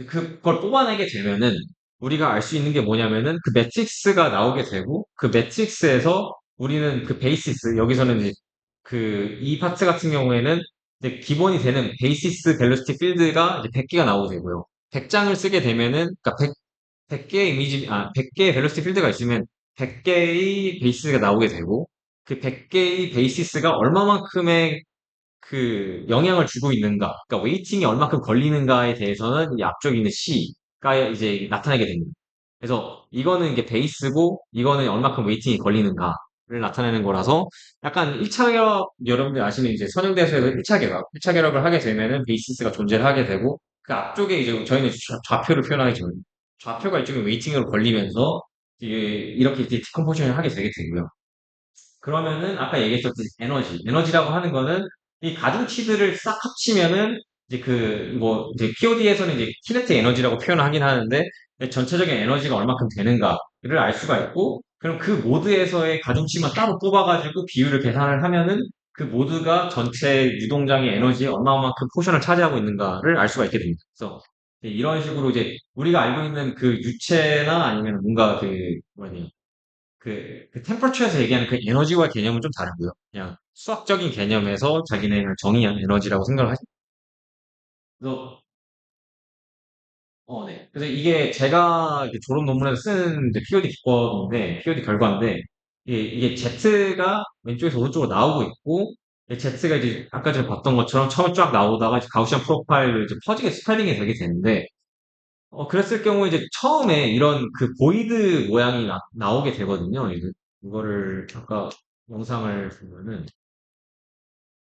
그걸 뽑아내게 되면은 우리가 알 수 있는 게 뭐냐면은 그 매트릭스가 나오게 되고 그 매트릭스에서 우리는 그 베이시스 여기서는 이제 그 이 파트 같은 경우에는 이제 기본이 되는 베이시스 벨로시티 필드가 이제 100개가 나오게 되고요. 100장을 쓰게 되면은 그러니까 100개의 이미지 100개의 벨로시티 필드가 있으면 100개의 베이시스가 나오게 되고 그 100개의 베이시스가 얼마만큼의 그 영향을 주고 있는가, 그러니까 웨이팅이 얼마큼 걸리는가에 대해서는 이 앞쪽에 있는 C가 이제 나타나게 됩니다. 그래서 이거는 이게 베이스고 이거는 얼마큼 웨이팅이 걸리는가를 나타내는 거라서 약간 1차 결합 여러분들 아시는 이제 선형대에서 1차 결합을 하게 되면은 베이시스가 존재를 하게 되고 그 앞쪽에 이제 저희는 좌표를 표현하겠지만 좌표가 일종의 웨이팅으로 걸리면서 이렇게 이제 디컴포지션을 하게 되게 되고요. 그러면은 아까 얘기했었듯이 에너지라고 하는 거는 이 가중치들을 싹 합치면은 이제 그 뭐 이제 POD에서는 이제 키네틱 에너지라고 표현을 하긴 하는데 전체적인 에너지가 얼마큼 되는가를 알 수가 있고 그럼 그 모드에서의 가중치만 따로 뽑아가지고 비율을 계산을 하면은 그 모드가 전체 유동장의 에너지에 얼마만큼 포션을 차지하고 있는가를 알 수가 있게 됩니다. 그래서 이런 식으로 이제 우리가 알고 있는 그 유체나 아니면 뭔가 그 뭐냐 그 템퍼처에서 얘기하는 그 에너지와 개념은 좀 다르고요. 그냥 수학적인 개념에서 자기네가 정의한 에너지라고 생각을 하시죠. 그래서 네. 그래서 이게 제가 이렇게 졸업 논문에서 쓴 이제 POD 기법인데, POD 결과인데, 이게 Z가 왼쪽에서 오른쪽으로 나오고 있고, Z가 이제 아까 전에 봤던 것처럼 처음에 쫙 나오다가 이제 가우시안 프로파일로 이제 퍼지게 스프레딩이 되게 되는데, 그랬을 경우에 이제 처음에 이런 그 보이드 모양이 나오게 되거든요. 이거를 아까 영상을 보면은,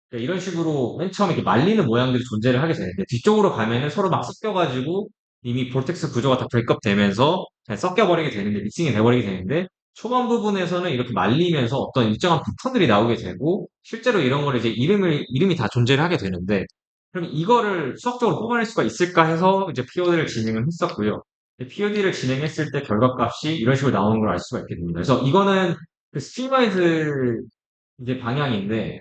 그러니까 이런 식으로 맨 처음에 이렇게 말리는 모양들이 존재를 하게 되는데 뒤쪽으로 가면은 서로 막 섞여가지고 이미 볼텍스 구조가 다 브레이크업 되면서 그냥 섞여버리게 되는데 믹싱이 돼버리게 되는데 초반 부분에서는 이렇게 말리면서 어떤 일정한 패턴들이 나오게 되고 실제로 이런 걸 이제 이름이 다 존재를 하게 되는데 그럼 이거를 수학적으로 뽑아낼 수가 있을까 해서 이제 POD를 진행을 했었고요. POD를 진행했을 때 결과값이 이런 식으로 나오는 걸 알 수가 있게 됩니다. 그래서 이거는 그 스트리마이즈 이제 방향인데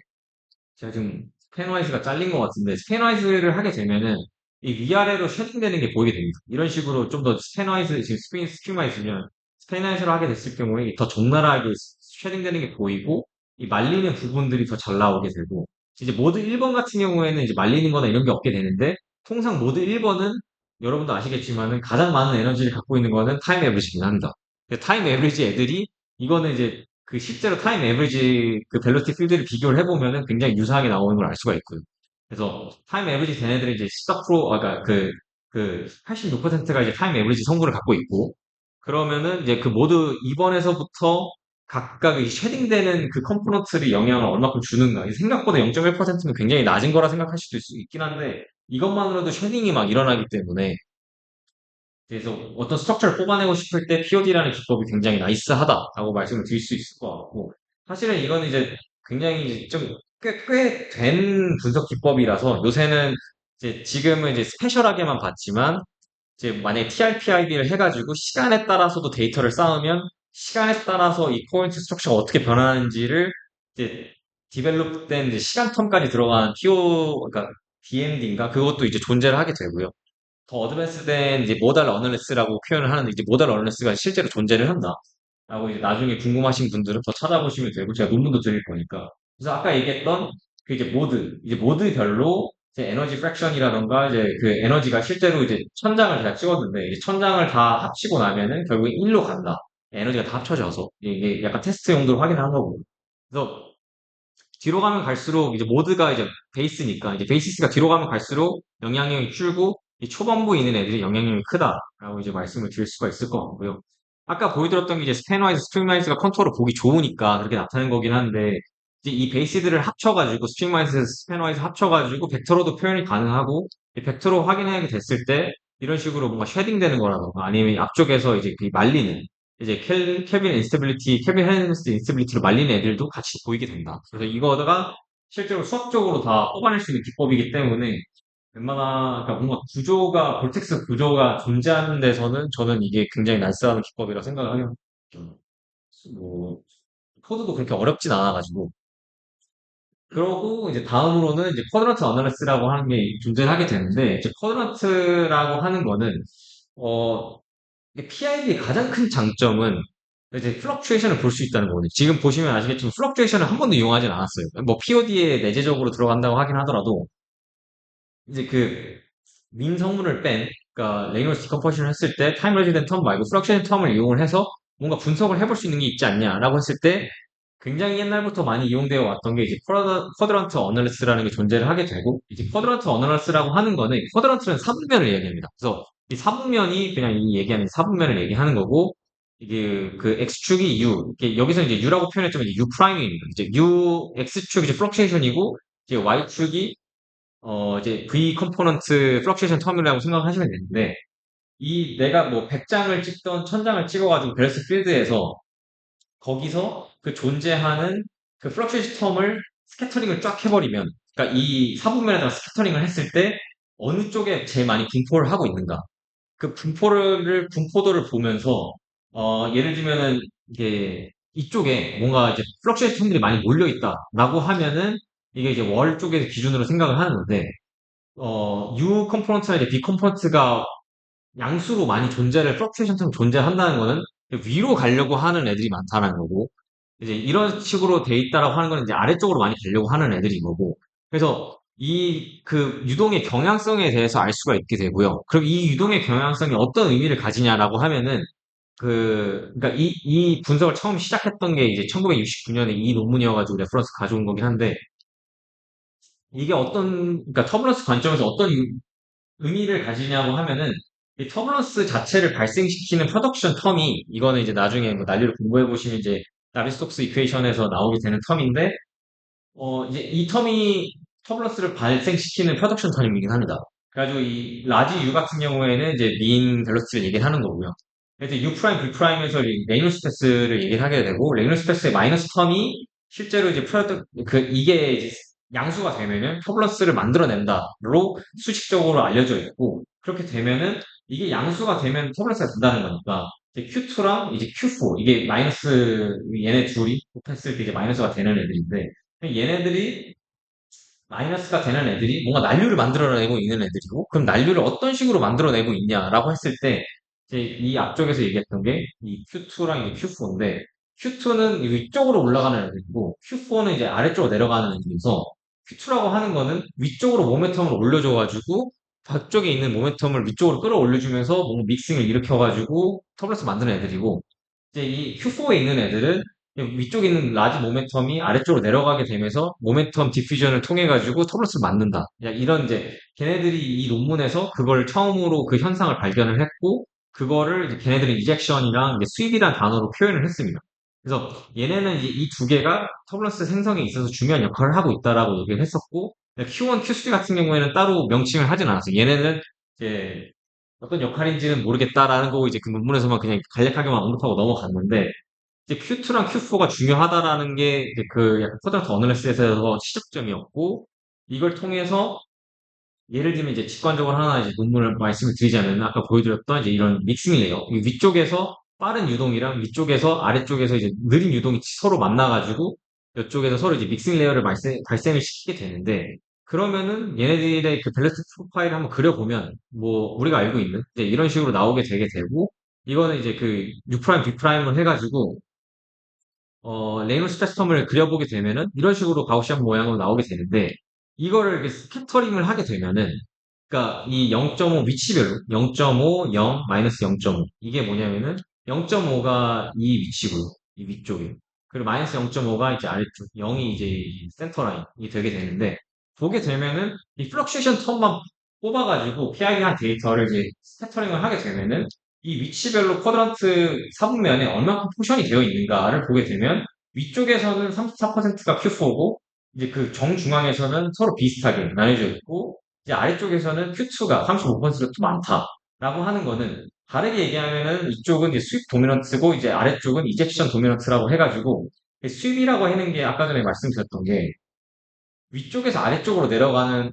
제가 지금 스팬와이즈가 잘린 것 같은데 스팬와이즈를 하게 되면은 이 위아래로 쉐딩되는 게 보이게 됩니다. 이런 식으로 좀 더 스팬와이즈 지금 스핀와이즈면 스팬와이즈로 하게 됐을 경우에 더 적나라하게 쉐딩되는 게 보이고 이 말리는 부분들이 더 잘 나오게 되고 이제 모드 1번 같은 경우에는 이제 말리는 거나 이런 게 없게 되는데 통상 모드 1번은 여러분도 아시겠지만은 가장 많은 에너지를 갖고 있는 거는 타임 에브리지긴 합니다. 타임 에브리지 애들이 이거는 이제 그 실제로 타임 에버리지 그 벨로티 필드를 비교를 해보면은 굉장히 유사하게 나오는 걸 알 수가 있고요. 그래서 타임 에버리지 된 애들이 이제 14%, 아까 그 86%가 이제 타임 에버리지 성분을 갖고 있고, 그러면은 이제 그 모두 2번에서부터 각각 이 쉐딩되는 그 컴포넌트를 영향을 얼마큼 주는가. 이 생각보다 0.1%면 굉장히 낮은 거라 생각할 수도 있긴 한데, 이것만으로도 쉐딩이 막 일어나기 때문에, 그래서 어떤 스트럭처를 뽑아내고 싶을 때 POD라는 기법이 굉장히 나이스하다라고 말씀을 드릴 수 있을 것 같고, 사실은 이건 이제 굉장히 이제 좀 꽤 된 분석 기법이라서 요새는 이제 지금은 이제 스페셜하게만 봤지만, 이제 만약에 TRPID를 해가지고 시간에 따라서도 데이터를 쌓으면 시간에 따라서 이 포인트 스트럭처가 어떻게 변하는지를 이제 디벨롭된 이제 시간 텀까지 들어간 그러니까 DMD인가 그것도 이제 존재를 하게 되고요. 더 어드밴스된 이제 모달 어널리스라고 표현을 하는데 이제 모달 어널리스가 실제로 존재를 한다. 라고 이제 나중에 궁금하신 분들은 더 찾아보시면 되고 제가 논문도 드릴 거니까. 그래서 아까 얘기했던 그 이제 모드별로 이제 에너지 프랙션이라던가 이제 그 에너지가 실제로 이제 천장을 제가 찍었는데 이제 천장을 다 합치고 나면은 결국에 1로 간다. 에너지가 다 합쳐져서 이게 약간 테스트 용도로 확인한 거고. 그래서 뒤로 가면 갈수록 이제 모드가 이제 베이스니까 이제 베이시스가 뒤로 가면 갈수록 영향력이 줄고 이 초반부에 있는 애들이 영향력이 크다라고 이제 말씀을 드릴 수가 있을 것 같고요. 아까 보여드렸던 게 이제 스팬와이즈, 스트링와이즈가 컨트롤을 보기 좋으니까 그렇게 나타낸 거긴 한데 이제 이 베이스들을 합쳐가지고 스트링와이즈, 스팬와이즈 합쳐가지고 벡터로도 표현이 가능하고 이 벡터로 확인하게 됐을 때 이런 식으로 뭔가 쉐딩되는 거라던가 아니면 앞쪽에서 이제 그 말리는 이제 케빈 인스테빌리티, 케빈 헬ms 인스테빌리티로 말리는 애들도 같이 보이게 된다. 그래서 이거가 실제로 수학적으로 다 뽑아낼 수 있는 기법이기 때문에 그러니까 뭔가 볼텍스 구조가 존재하는 데서는 저는 이게 굉장히 날쌔하는 기법이라 생각을 해요. 좀, 뭐, 코드도 그렇게 어렵진 않아가지고. 그러고 이제 다음으로는 이제 쿼드런트 어널리스라고 하는 게 존재를 하게 되는데, 이제 쿼드런트라고 하는 거는, 어, PID의 가장 큰 장점은 이제 플럭추에이션을 볼 수 있다는 거거든요. 지금 보시면 아시겠지만 플럭추에이션을 한 번도 이용하진 않았어요. 뭐 POD에 내재적으로 들어간다고 하긴 하더라도 이제 그 민 성분을 그러니까 레이놀스 디컴포지션을 했을 때 타임 레지던트 텀 말고 플럭추에이션 텀을 이용을 해서 뭔가 분석을 해볼 수 있는 게 있지 않냐라고 했을 때 굉장히 옛날부터 많이 이용되어 왔던 게 이제 쿼드런트 어널리스라는 게 존재를 하게 되고 이제 쿼드런트 어널리스라고 하는 거는 쿼드런트는 사분면을 얘기합니다. 그래서 이 사분면이 그냥 이 얘기하는 사분면을 얘기하는 거고 이게 그 x축이 u 여기서 이제 u라고 표현했지만 이제 u 프라임입니다. 이제 u x축이 이제 플럭추에이션이고 이제 y축이 이제 v 컴포넌트 플럭추에이션 터미널이라고 생각하시면 되는데 이 내가 뭐 100장을 찍던 1000장을 찍어가지고 밸런스 필드에서 거기서 그 존재하는 그 플럭추에이션 텀을 스캐터링을 쫙 해버리면, 그러니까 이 사분면에다가 스캐터링을 했을 때 어느 쪽에 제일 많이 분포를 하고 있는가. 그 분포도를 보면서, 예를 들면은 이게 이쪽에 뭔가 이제 플럭추에이션 텀들이 많이 몰려있다라고 하면은 이게 이제 월 쪽에서 기준으로 생각을 하는데, U 컴포넌트나 이제 B 컴포넌트가 양수로 많이 플럭추에이션 텀 존재한다는 거는 위로 가려고 하는 애들이 많다는 거고, 이제 이런 식으로 돼 있다라고 하는 건 이제 아래쪽으로 많이 가려고 하는 애들인 거고, 그래서 이 그 유동의 경향성에 대해서 알 수가 있게 되고요. 그럼 이 유동의 경향성이 어떤 의미를 가지냐라고 하면은 그러니까 이 분석을 처음 시작했던 게 이제 1969년에 이 논문이어가지고 레퍼런스 가져온 거긴 한데, 이게 그러니까 터뷸런스 관점에서 어떤 의미를 가지냐고 하면은, 이 터뷸런스 자체를 발생시키는 프로덕션 텀이, 이거는 이제 나중에 뭐 난리를 공부해 보시면 이제 나비스톡스 이퀘이션에서 나오게 되는 텀인데, 이제 이 텀이 터뷸런스를 발생시키는 프로덕션 텀이긴 합니다. 그래가지고 이 라지 U 같은 경우에는 이제 민 벨로시티를 얘기를 하는 거고요. 그래서 U 프라임, B 프라임에서 레이놀스 패스를 얘기를 하게 되고, 레이놀스 패스의 마이너스 텀이 실제로 이제 이게 이제 양수가 되면은 터뷸런스를 만들어낸다로 수식적으로 알려져 있고, 그렇게 되면은 이게 양수가 되면 터뷸런스가 된다는 거니까 이제 Q2랑 이제 Q4, 이게 마이너스, 얘네 둘이 곱했을 때 이제 마이너스가 되는 애들인데, 얘네들이 마이너스가 되는 애들이 뭔가 난류를 만들어내고 있는 애들이고, 그럼 난류를 어떤 식으로 만들어내고 있냐라고 했을 때, 이제 이 앞쪽에서 얘기했던 게 이 Q2랑 이제 Q4인데, Q2는 위쪽으로 올라가는 애들이고, Q4는 이제 아래쪽으로 내려가는 애들이어서, Q2라고 하는 거는 위쪽으로 모멘텀을 올려줘가지고, 저쪽에 있는 모멘텀을 위쪽으로 끌어올려주면서 뭔가 믹싱을 일으켜가지고 터블러스 만드는 애들이고, 이제 이 Q4에 있는 애들은 위쪽에 있는 라지 모멘텀이 아래쪽으로 내려가게 되면서 모멘텀 디퓨전을 통해 가지고 터블러스를 만든다. 이런 이제 걔네들이 이 논문에서 그걸 처음으로 그 현상을 발견을 했고, 그거를 이제 걔네들은 이젝션이랑 이제 스윕이란 단어로 표현을 했습니다. 그래서 얘네는 이제 이 두 개가 터블러스 생성에 있어서 중요한 역할을 하고 있다라고 얘기를 했었고, Q1, Q3 같은 경우에는 따로 명칭을 하진 않았어요. 얘네는 이제 어떤 역할인지는 모르겠다라는 거고, 이제 그 논문에서만 그냥 간략하게만 언급하고 넘어갔는데, 이제 Q2랑 Q4가 중요하다라는 게 이제 그 약간 쿼드란트 어널리시스에서 시작점이었고, 이걸 통해서 예를 들면 이제 직관적으로 하나 이제 논문을 말씀을 드리자면, 아까 보여드렸던 이제 이런 믹싱 레이어, 이 위쪽에서 빠른 유동이랑 위쪽에서 아래쪽에서 이제 느린 유동이 서로 만나가지고 이쪽에서 서로 이제 믹싱 레이어를 발생을 시키게 되는데, 그러면은 얘네들의 그 밸런스 프로파일을 한번 그려보면 뭐 우리가 알고 있는 이제 이런 식으로 나오게 되게 되고, 이거는 이제 그 U 프라임, B 프라임을 해가지고 레이놀스 패스텀을 그려보게 되면은 이런 식으로 가우시안 모양으로 나오게 되는데, 이거를 이렇게 스캐터링을 하게 되면은, 그러니까 이 0.5 위치별로 0.5, 0, 마이너스 0.5, 이게 뭐냐면은 0.5가 이 위치고요, 이 위쪽에. 그리고 마이너스 0.5가 이제 아래쪽, 0이 이제 이 센터 라인이 되게 되는데, 보게 되면은 이 플럭슈에이션 텀만 뽑아가지고 PI한 데이터를 이제 스캐터링을 하게 되면은, 이 위치별로 쿼드런트 4분면에 얼마큼 포션이 되어 있는가를 보게 되면, 위쪽에서는 34%가 Q4고, 이제 그 정중앙에서는 서로 비슷하게 나뉘어져 있고, 이제 아래쪽에서는 Q2가 35%또 많다라고 하는 거는, 다르게 얘기하면은 이쪽은 이제 스윕 도미넌트고 이제 아래쪽은 이젝션 도미넌트라고 해가지고, 스윕이라고 하는 게 아까 전에 말씀드렸던 게 위쪽에서 아래쪽으로 내려가는,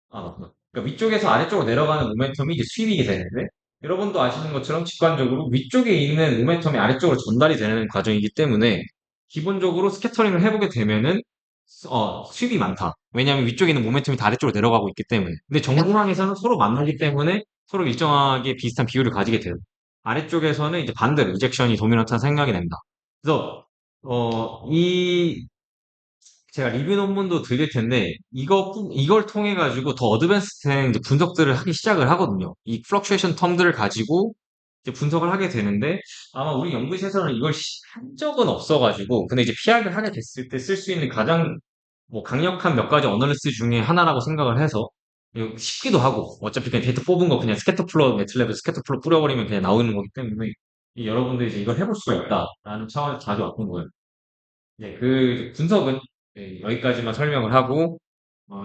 그러니까 위쪽에서 아래쪽으로 내려가는 모멘텀이 이제 스윕이 되는데, 여러분도 아시는 것처럼 직관적으로 위쪽에 있는 모멘텀이 아래쪽으로 전달이 되는 과정이기 때문에, 기본적으로 스캐터링을 해보게 되면은 스윕이 많다. 왜냐하면 위쪽에 있는 모멘텀이 다 아래쪽으로 내려가고 있기 때문에. 근데 정중앙에서는 서로 만나기 때문에 서로 일정하게 비슷한 비율을 가지게 돼요. 아래쪽에서는 이제 반대로 이젝션이 도미넌트한 생각이 납니다. 그래서 이 제가 리뷰 논문도 드릴 텐데, 이걸 통해 가지고 더 어드밴스된 이제 분석들을 하기 시작을 하거든요. 이 플럭슈에이션 텀들을 가지고 이제 분석을 하게 되는데, 아마 우리 연구실에서는 이걸 한 적은 없어가지고, 근데 이제 PR을 하게 됐을 때 쓸 수 있는 가장 뭐 강력한 몇 가지 어널리스 중에 하나라고 생각을 해서, 이거 쉽기도 하고, 어차피 그냥 데이터 뽑은 거 그냥 스캐터플롯, 매틀랩에 스캐터플롯 뿌려버리면 그냥 나오는 거기 때문에, 여러분들이 이제 이걸 해볼 수가 있다라는 차원에서 가져왔던 거예요. 네, 그 분석은 네, 여기까지만 설명을 하고,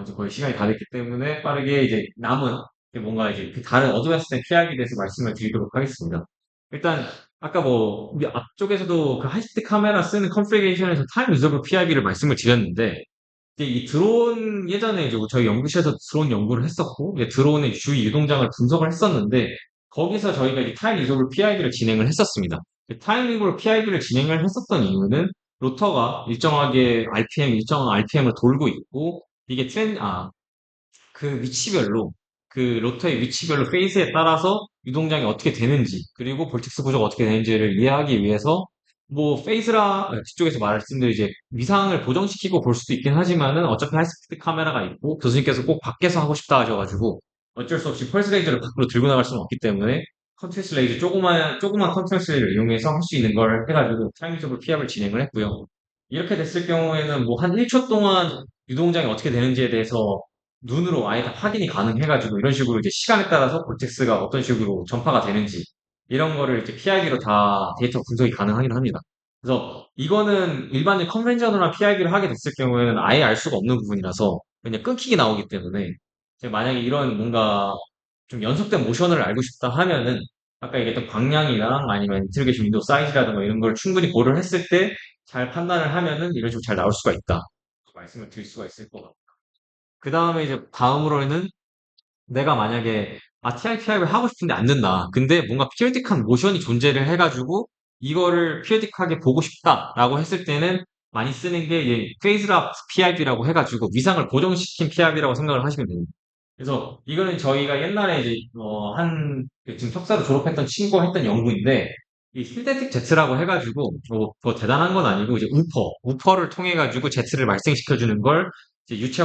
이제 거의 시간이 다 됐기 때문에 빠르게 이제 남은 뭔가 이제 그 다른 어드밴스된 PI에 대해서 말씀을 드리도록 하겠습니다. 일단 아까 뭐 우리 앞쪽에서도 그 하이스피드 카메라 쓰는 컨피그레이션에서 타임 리저브 PIB를 말씀을 드렸는데, 이제 이 드론 예전에 이제 저희 연구실에서 드론 연구를 했었고, 이제 드론의 주위 유동장을 분석을 했었는데, 거기서 저희가 이 타임 리저브 PIB를 진행을 했었습니다. 타임 리저브 PIB를 진행을 했었던 이유는, 로터가 일정하게 RPM, 일정한 RPM을 돌고 있고, 이게 그 위치별로 그 로터의 위치별로 페이스에 따라서 유동장이 어떻게 되는지, 그리고 볼텍스 구조가 어떻게 되는지를 이해하기 위해서 뭐 페이스라 뒤쪽에서 말씀드린 이제 위상을 보정시키고 볼 수도 있긴 하지만은 어차피 하이스피드 카메라가 있고 교수님께서 꼭 밖에서 하고 싶다 하셔가지고 어쩔 수 없이 펄스 레이저를 밖으로 들고 나갈 수는 없기 때문에 컨트라스트 레이저 조그만 컨트라스트 레이저를 이용해서 할 수 있는 걸 해가지고 타임유저블 피압을 진행을 했고요. 이렇게 됐을 경우에는 뭐 한 1초 동안 유동장이 어떻게 되는지에 대해서 눈으로 아예 다 확인이 가능해가지고 이런 식으로 이제 시간에 따라서 볼텍스가 어떤 식으로 전파가 되는지 이런 거를 이제 PIB로 다 데이터 분석이 가능하긴 합니다. 그래서 이거는 일반적인 컨벤셔널한 PIB를 하게 됐을 경우에는 아예 알 수가 없는 부분이라서 그냥 끊기게 나오기 때문에 제가 만약에 이런 뭔가 좀 연속된 모션을 알고 싶다 하면은 아까 얘기했던 광량이랑 아니면 인트리게이션 윈도우 사이즈라든가 이런 걸 충분히 고려를 했을 때 잘 판단을 하면은 이런 식으로 잘 나올 수가 있다. 말씀을 드릴 수가 있을 것 같아요. 그 다음에 이제 다음으로는 내가 만약에 TI-PI를 하고 싶은데 안 된다. 근데 뭔가 피어딕한 모션이 존재를 해가지고 이거를 피어딕하게 보고 싶다라고 했을 때는 많이 쓰는 게 이제 페이스랍 PIB라고 해가지고 위상을 보정시킨 PIB라고 생각을 하시면 됩니다. 그래서 이거는 저희가 옛날에 이제 지금 석사로 졸업했던 친구가 했던 연구인데 이 신데틱 제트라고 해가지고 뭐 대단한 건 아니고 이제 우퍼를 통해 가지고 제트를 발생시켜 주는 걸 이제 유체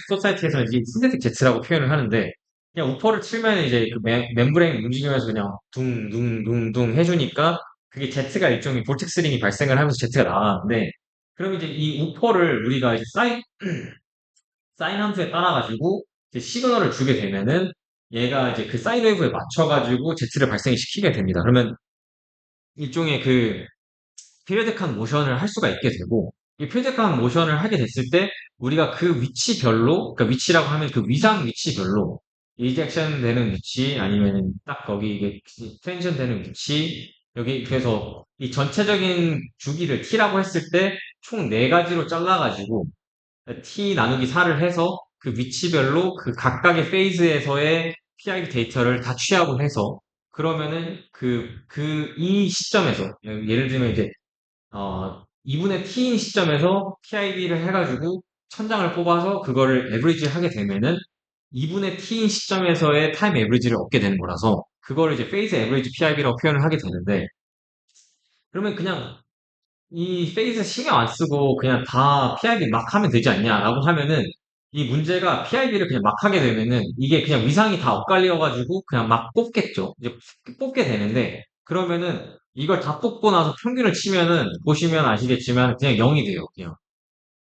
소사이티에서는 이제 신데틱 제트라고 표현을 하는데 그냥 우퍼를 틀면 이제 그 멤브레인 움직이면서 그냥 둥둥둥둥 해주니까 그게 제트가 일종의 볼텍스링이 발생을 하면서 제트가 나가는데 그럼 이제 이 우퍼를 우리가 이제 사인 함수에 따라가지고 이제 시그널을 주게 되면은 얘가 이제 그 사인 웨이브에 맞춰가지고 제트를 발생시키게 됩니다. 그러면 일종의 그 피리어딕한 모션을 할 수가 있게 되고 이 피리어딕한 모션을 하게 됐을 때 우리가 그 위치별로 그러니까 위치라고 하면 그 위상 위치별로 이젝션 되는 위치 아니면은 딱 거기 이게 텐션 되는 위치 여기 그래서 이 전체적인 주기를 t라고 했을 때 총 네 가지로 잘라가지고 t 나누기 4를 해서 그 위치별로 그 각각의 페이즈에서의 PIB 데이터를 다 취합을 해서 그러면은 이 시점에서 예를 들면 이제 2분의 t인 시점에서 PIB를 해가지고 천장을 뽑아서 그거를 에브리지 하게 되면은 2분의 t인 시점에서의 타임 에브리지를 얻게 되는 거라서 그거를 이제 페이즈 에브리지 PIB라고 표현을 하게 되는데 그러면 그냥 이 페이스 신경 안 쓰고 그냥 다 PIB 막 하면 되지 않냐라고 하면은 이 문제가 PIB를 그냥 막 하게 되면은 이게 그냥 위상이 다 엇갈려가지고 그냥 막 뽑겠죠. 이제 뽑게 되는데 그러면은 이걸 다 뽑고 나서 평균을 치면은 보시면 아시겠지만 그냥 0이 돼요.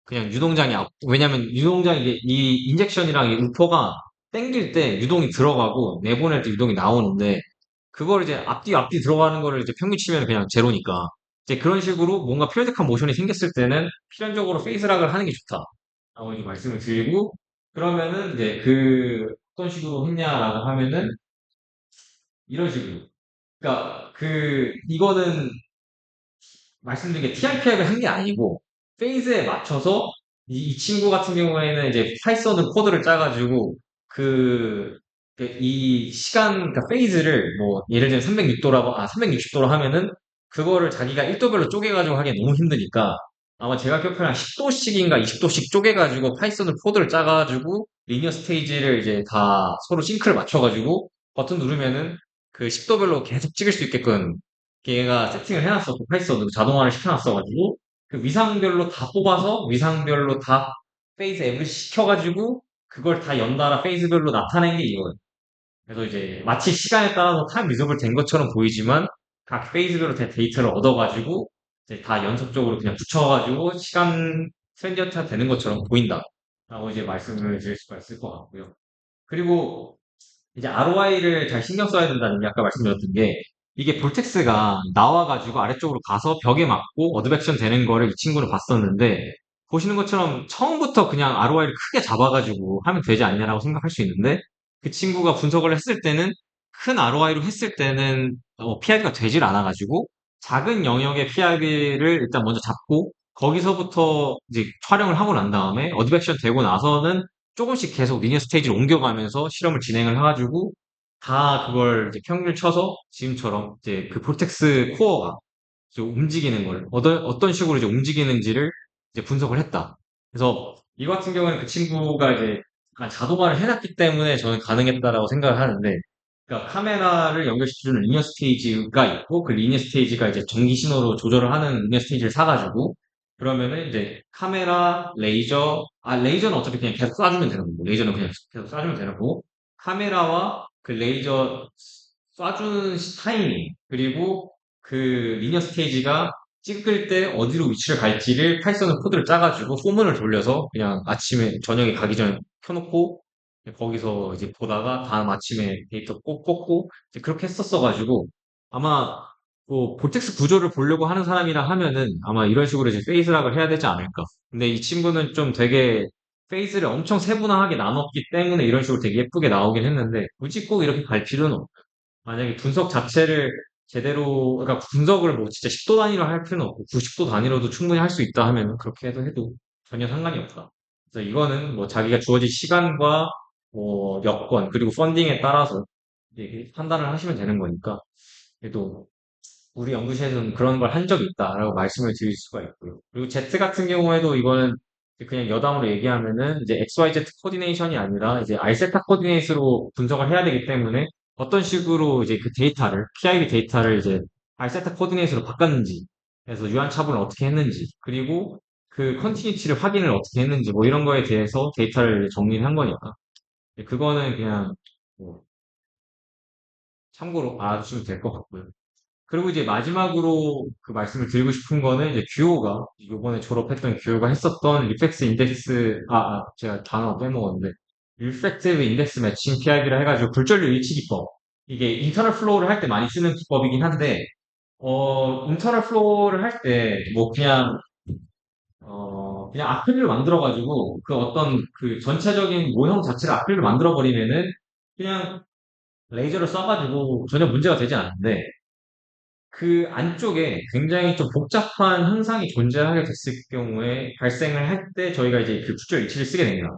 그냥 유동장이 왜냐면 유동장이 이게 이 인젝션이랑 이 우퍼가 땡길 때 유동이 들어가고 내보낼 때 유동이 나오는데 그걸 이제 앞뒤 들어가는 거를 이제 평균 치면 그냥 제로니까. 이제 그런 식으로 뭔가 피어딕한 모션이 생겼을 때는 필연적으로 페이스락을 하는 게 좋다. 라고 이제 말씀을 드리고, 그러면은 이제 어떤 식으로 했냐라고 하면은 이런 식으로. 그러니까 이거는 말씀드린 게 TRP를 한 게 아니고, 페이즈에 맞춰서 이 친구 같은 경우에는 이제 파이썬으로 코드를 짜가지고, 이 그러니까 페이즈를 뭐, 예를 들면 360도로 하면은, 그거를 자기가 1도별로 쪼개가지고 하기 너무 힘드니까, 아마 제가 기억하기로 한 10도씩인가 20도씩 쪼개가지고 파이썬으로 코드를 짜가지고, 리니어 스테이지를 이제 다 서로 싱크를 맞춰가지고, 버튼 누르면은 그 10도별로 계속 찍을 수 있게끔 걔가 세팅을 해놨었고 파이썬으로 자동화를 시켜놨어가지고 그 위상별로 다 뽑아서 위상별로 다 페이즈 앱을 시켜가지고 그걸 다 연달아 페이즈별로 나타낸 게 이거예요. 그래서 이제 마치 시간에 따라서 타임 리저블 된 것처럼 보이지만 각 페이즈별로 된 데이터를 얻어가지고 이제 다 연속적으로 그냥 붙여가지고 시간 트랜지언트가 되는 것처럼 보인다. 라고 이제 말씀을 드릴 수가 있을 것 같고요. 그리고 이제 ROI를 잘 신경 써야 된다는 게 아까 말씀드렸던 게 이게 볼텍스가 나와가지고 아래쪽으로 가서 벽에 맞고 어드백션 되는 거를 이 친구는 봤었는데 보시는 것처럼 처음부터 그냥 ROI를 크게 잡아가지고 하면 되지 않냐라고 생각할 수 있는데 그 친구가 분석을 했을 때는 큰 ROI로 했을 때는 PIB가 되질 않아가지고 작은 영역의 PIB를 일단 먼저 잡고 거기서부터 이제 촬영을 하고 난 다음에 어드백션 되고 나서는 조금씩 계속 리니어 스테이지를 옮겨가면서 실험을 진행을 해가지고 다 그걸 이제 평균 쳐서 지금처럼 이제 그 볼텍스 코어가 이제 움직이는 걸 어떤 식으로 이제 움직이는지를 이제 분석을 했다. 그래서 이거 같은 경우는 그 친구가 이제 약간 자동화를 해놨기 때문에 저는 가능했다라고 생각을 하는데, 그러니까 카메라를 연결시켜주는 리니어 스테이지가 있고, 그 리니어 스테이지가 이제 전기 신호로 조절을 하는 리니어 스테이지를 사가지고, 그러면은 이제 카메라, 레이저, 레이저는 어차피 그냥 계속 쏴주면 되는 거고, 레이저는 그냥 계속 쏴주면 되는 거고, 카메라와 그 레이저 쏴주는 타이밍, 그리고 그 리니어 스테이지가 찍을 때 어디로 위치를 갈지를 파이썬은 코드를 짜가지고 소문을 돌려서 그냥 아침에 저녁에 가기 전에 켜놓고 거기서 이제 보다가 다음 아침에 데이터 꼭 뽑고 이제 그렇게 했었어가지고 아마 뭐 볼텍스 구조를 보려고 하는 사람이라 하면은 아마 이런 식으로 이제 페이즈락을 해야 되지 않을까. 근데 이 친구는 좀 되게 페이즈를 엄청 세분화하게 나눴기 때문에 이런 식으로 되게 예쁘게 나오긴 했는데 굳이 꼭 이렇게 갈 필요는 없고 만약에 분석 자체를 제대로, 그러니까 분석을 뭐 진짜 10도 단위로 할 필요는 없고 90도 단위로도 충분히 할 수 있다 하면 그렇게 해도 전혀 상관이 없다. 그래서 이거는 뭐 자기가 주어진 시간과 뭐 여건 그리고 펀딩에 따라서 이게 판단을 하시면 되는 거니까 그래도 우리 연구실에서는 그런 걸 한 적이 있다라고 말씀을 드릴 수가 있고요. 그리고 Z 같은 경우에도 이거는 그냥 여담으로 얘기하면은 이제 XYZ 코디네이션이 아니라 이제 R세타 코디네이트로 분석을 해야 되기 때문에 어떤 식으로 이제 그 데이터를, PID 데이터를 이제 R세타 코디네이트로 바꿨는지, 그래서 유한차분을 어떻게 했는지, 그리고 그 컨티니티를 확인을 어떻게 했는지, 뭐 이런 거에 대해서 데이터를 정리를 한 거니까. 그거는 그냥 뭐 참고로 알아두시면 될 것 같고요. 그리고 이제 마지막으로 그 말씀을 드리고 싶은 거는 이제 규호가 이번에 졸업했던 규호가 했었던 리펙트 인덱스 제가 단어 빼먹었는데 리펙티브 인덱스 매칭 PID라 해가지고 굴절률 일치 기법 이게 인터널 플로우를 할 때 많이 쓰는 기법이긴 한데 인터널 플로우를 할 때 뭐 그냥 악플을 만들어가지고 그 어떤 그 전체적인 모형 자체를 악플을 만들어버리면은 그냥 레이저를 쏴가지고 전혀 문제가 되지 않는데 그 안쪽에 굉장히 좀 복잡한 현상이 존재하게 됐을 경우에 발생을 할 때 저희가 이제 그 굴절 일치를 쓰게 됩니다.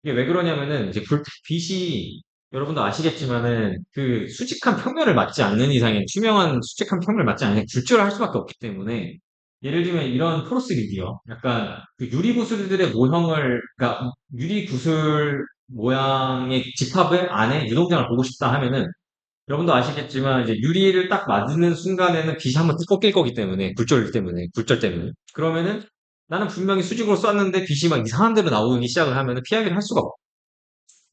이게 왜 그러냐면은 이제 빛이 여러분도 아시겠지만은 그 수직한 평면을 맞지 않는 이상엔 투명한 수직한 평면을 맞지 않는 이상 굴절을 할 수밖에 없기 때문에 예를 들면 이런 포로스 리디어 약간 그 유리 구슬들의 모형을 그러니까 유리 구슬 모양의 집합을 안에 유동장을 보고 싶다 하면은 여러분도 아시겠지만 이제 유리를 딱 맞는 순간에는 빛이 한번 꺾일 거기 때문에 굴절 때문에 그러면은 나는 분명히 수직으로 쐈는데 빛이 막 이상한 데로 나오기 시작을 하면은 피하기를 할 수가 없고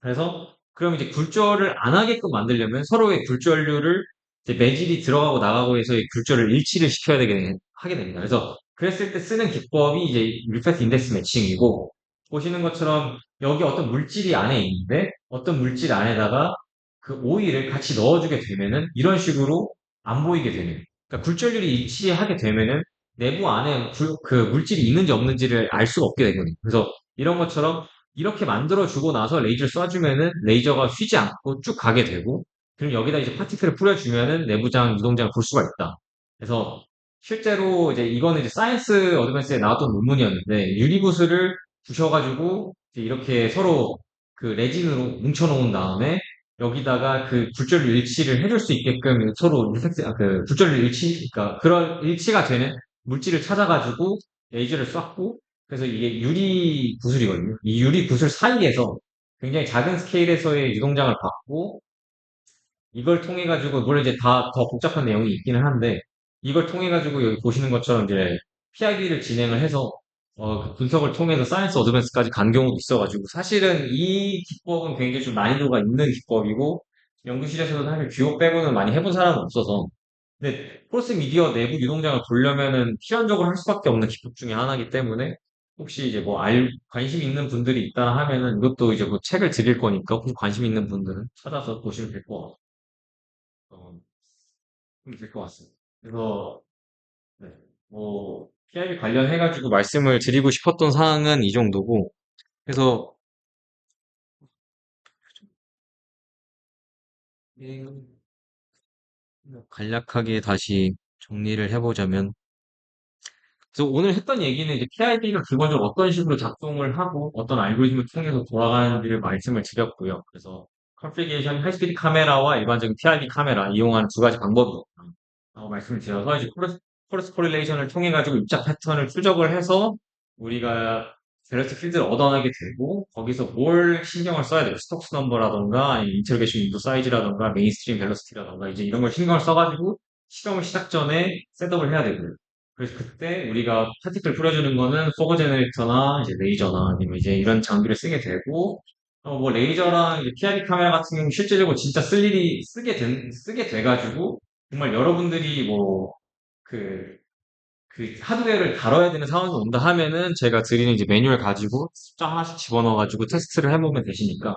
그래서 그럼 이제 굴절을 안 하게끔 만들려면 서로의 굴절률을 이제 매질이 들어가고 나가고 해서 이 굴절을 일치를 시켜야 하게 됩니다. 그래서 그랬을 때 쓰는 기법이 이제 리페트 인덱스 매칭이고 보시는 것처럼 여기 어떤 물질이 안에 있는데 어떤 물질 안에다가 그 오일을 같이 넣어주게 되면은 이런 식으로 안 보이게 되는 그러니까 굴절률이 일치하게 되면은 내부 안에 그 물질이 있는지 없는지를 알 수가 없게 되거든요. 그래서 이런 것처럼 이렇게 만들어주고 나서 레이저를 쏴주면은 레이저가 휘지 않고 쭉 가게 되고, 그럼 여기다 이제 파티클을 뿌려주면은 내부장 유동장을 볼 수가 있다. 그래서 실제로 이제 이거는 이제 사이언스 어드밴스에 나왔던 논문이었는데 유리구슬을 부셔가지고 이제 이렇게 서로 그 레진으로 뭉쳐놓은 다음에 여기다가 그 굴절률 일치를 해줄 수 있게끔 서로 그 굴절률 일치, 그러니까 그런 일치가 되는 물질을 찾아가지고 레이저를 쐈고 그래서 이게 유리 구슬이거든요. 이 유리 구슬 사이에서 굉장히 작은 스케일에서의 유동장을 받고 이걸 통해 가지고 물론 이제 다 더 복잡한 내용이 있기는 한데 이걸 통해 가지고 여기 보시는 것처럼 이제 PID를 진행을 해서 그 분석을 통해서 사이언스 어드밴스까지 간 경우도 있어가지고 사실은 이 기법은 굉장히 좀 난이도가 있는 기법이고 연구실에서도 사실 규호 빼고는 많이 해본 사람은 없어서 근데 프로스 미디어 내부 유동장을 보려면은 필연적으로 할 수밖에 없는 기법 중에 하나이기 때문에 혹시 이제 뭐 관심 있는 분들이 있다 하면은 이것도 이제 뭐 책을 드릴 거니까 혹시 관심 있는 분들은 찾아서 보시면 될 것 같습니다. 그래서 네, 뭐 PIB 관련해가지고 말씀을 드리고 싶었던 사항은 이 정도고 그래서 간략하게 다시 정리를 해보자면 그래서 오늘 했던 얘기는 이제 PID가 기본적으로 어떤 식으로 작동을 하고 어떤 알고리즘을 통해서 돌아가는지를 말씀을 드렸고요. 그래서 컨피그레이션 하이스피드 카메라와 일반적인 PID 카메라 이용하는 두 가지 방법이 있다고 말씀을 드려서 이제 코러스 코릴레이션을 통해 가지고 입자 패턴을 추적을 해서 우리가 밸런스 필드를 얻어내게 되고 거기서 뭘 신경을 써야 돼요. 스톡스 넘버라던가 아니면 인터로게이션 윈도 사이즈라던가 메인스트림 벨로시티라던가 이제 이런 걸 신경을 써가지고 실험을 시작 전에 셋업을 해야 되고요. 그래서 그때 우리가 파티클 뿌려주는 거는 포거 제너레이터나 이제 레이저나 아니면 이제 이런 장비를 쓰게 되고 뭐 레이저랑 이제 PID 카메라 같은 경우 실제적으로 진짜 쓸 일이 쓰게 돼가지고 정말 여러분들이 그 하드웨어를 다뤄야 되는 상황이 온다 하면은 제가 드리는 이제 매뉴얼 가지고 숫자 하나씩 집어넣어가지고 테스트를 해보면 되시니까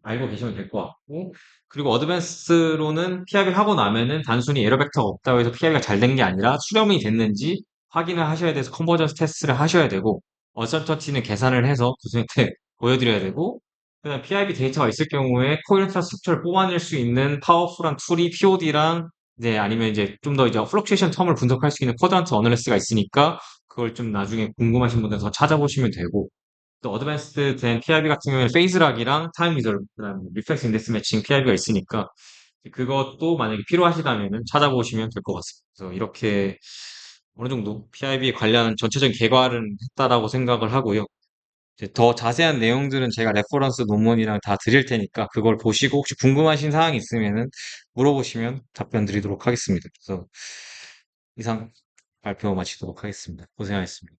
알고 계시면 될 것 같고. 그리고 어드밴스로는 PIB 하고 나면은 단순히 에러 벡터가 없다고 해서 PIB가 잘 된 게 아니라 수렴이 됐는지 확인을 하셔야 돼서 컨버전스 테스트를 하셔야 되고, 어설터티는 계산을 해서 교수님한테 보여드려야 되고, 그다음 PIB 데이터가 있을 경우에 코일 인프라스트럭처를 뽑아낼 수 있는 파워풀한 툴이 POD랑 네, 아니면 이제 좀 더 이제 플럭추에이션 텀을 분석할 수 있는 쿼드란트 어널리스가 있으니까 그걸 좀 나중에 궁금하신 분들 더 찾아보시면 되고 또 어드밴스드 된 PIB 같은 경우에는 페이즈락이랑 타임 리졸브 그다음 리플렉스 인덱스 매칭 PIB가 있으니까 그것도 만약에 필요하시다면은 찾아보시면 될 것 같습니다. 그래서 이렇게 어느 정도 PIB 관련 전체적인 개괄은 했다라고 생각을 하고요. 이제 더 자세한 내용들은 제가 레퍼런스 논문이랑 다 드릴 테니까 그걸 보시고 혹시 궁금하신 사항이 있으면은 물어보시면 답변 드리도록 하겠습니다. 그래서 이상 발표 마치도록 하겠습니다. 고생하셨습니다.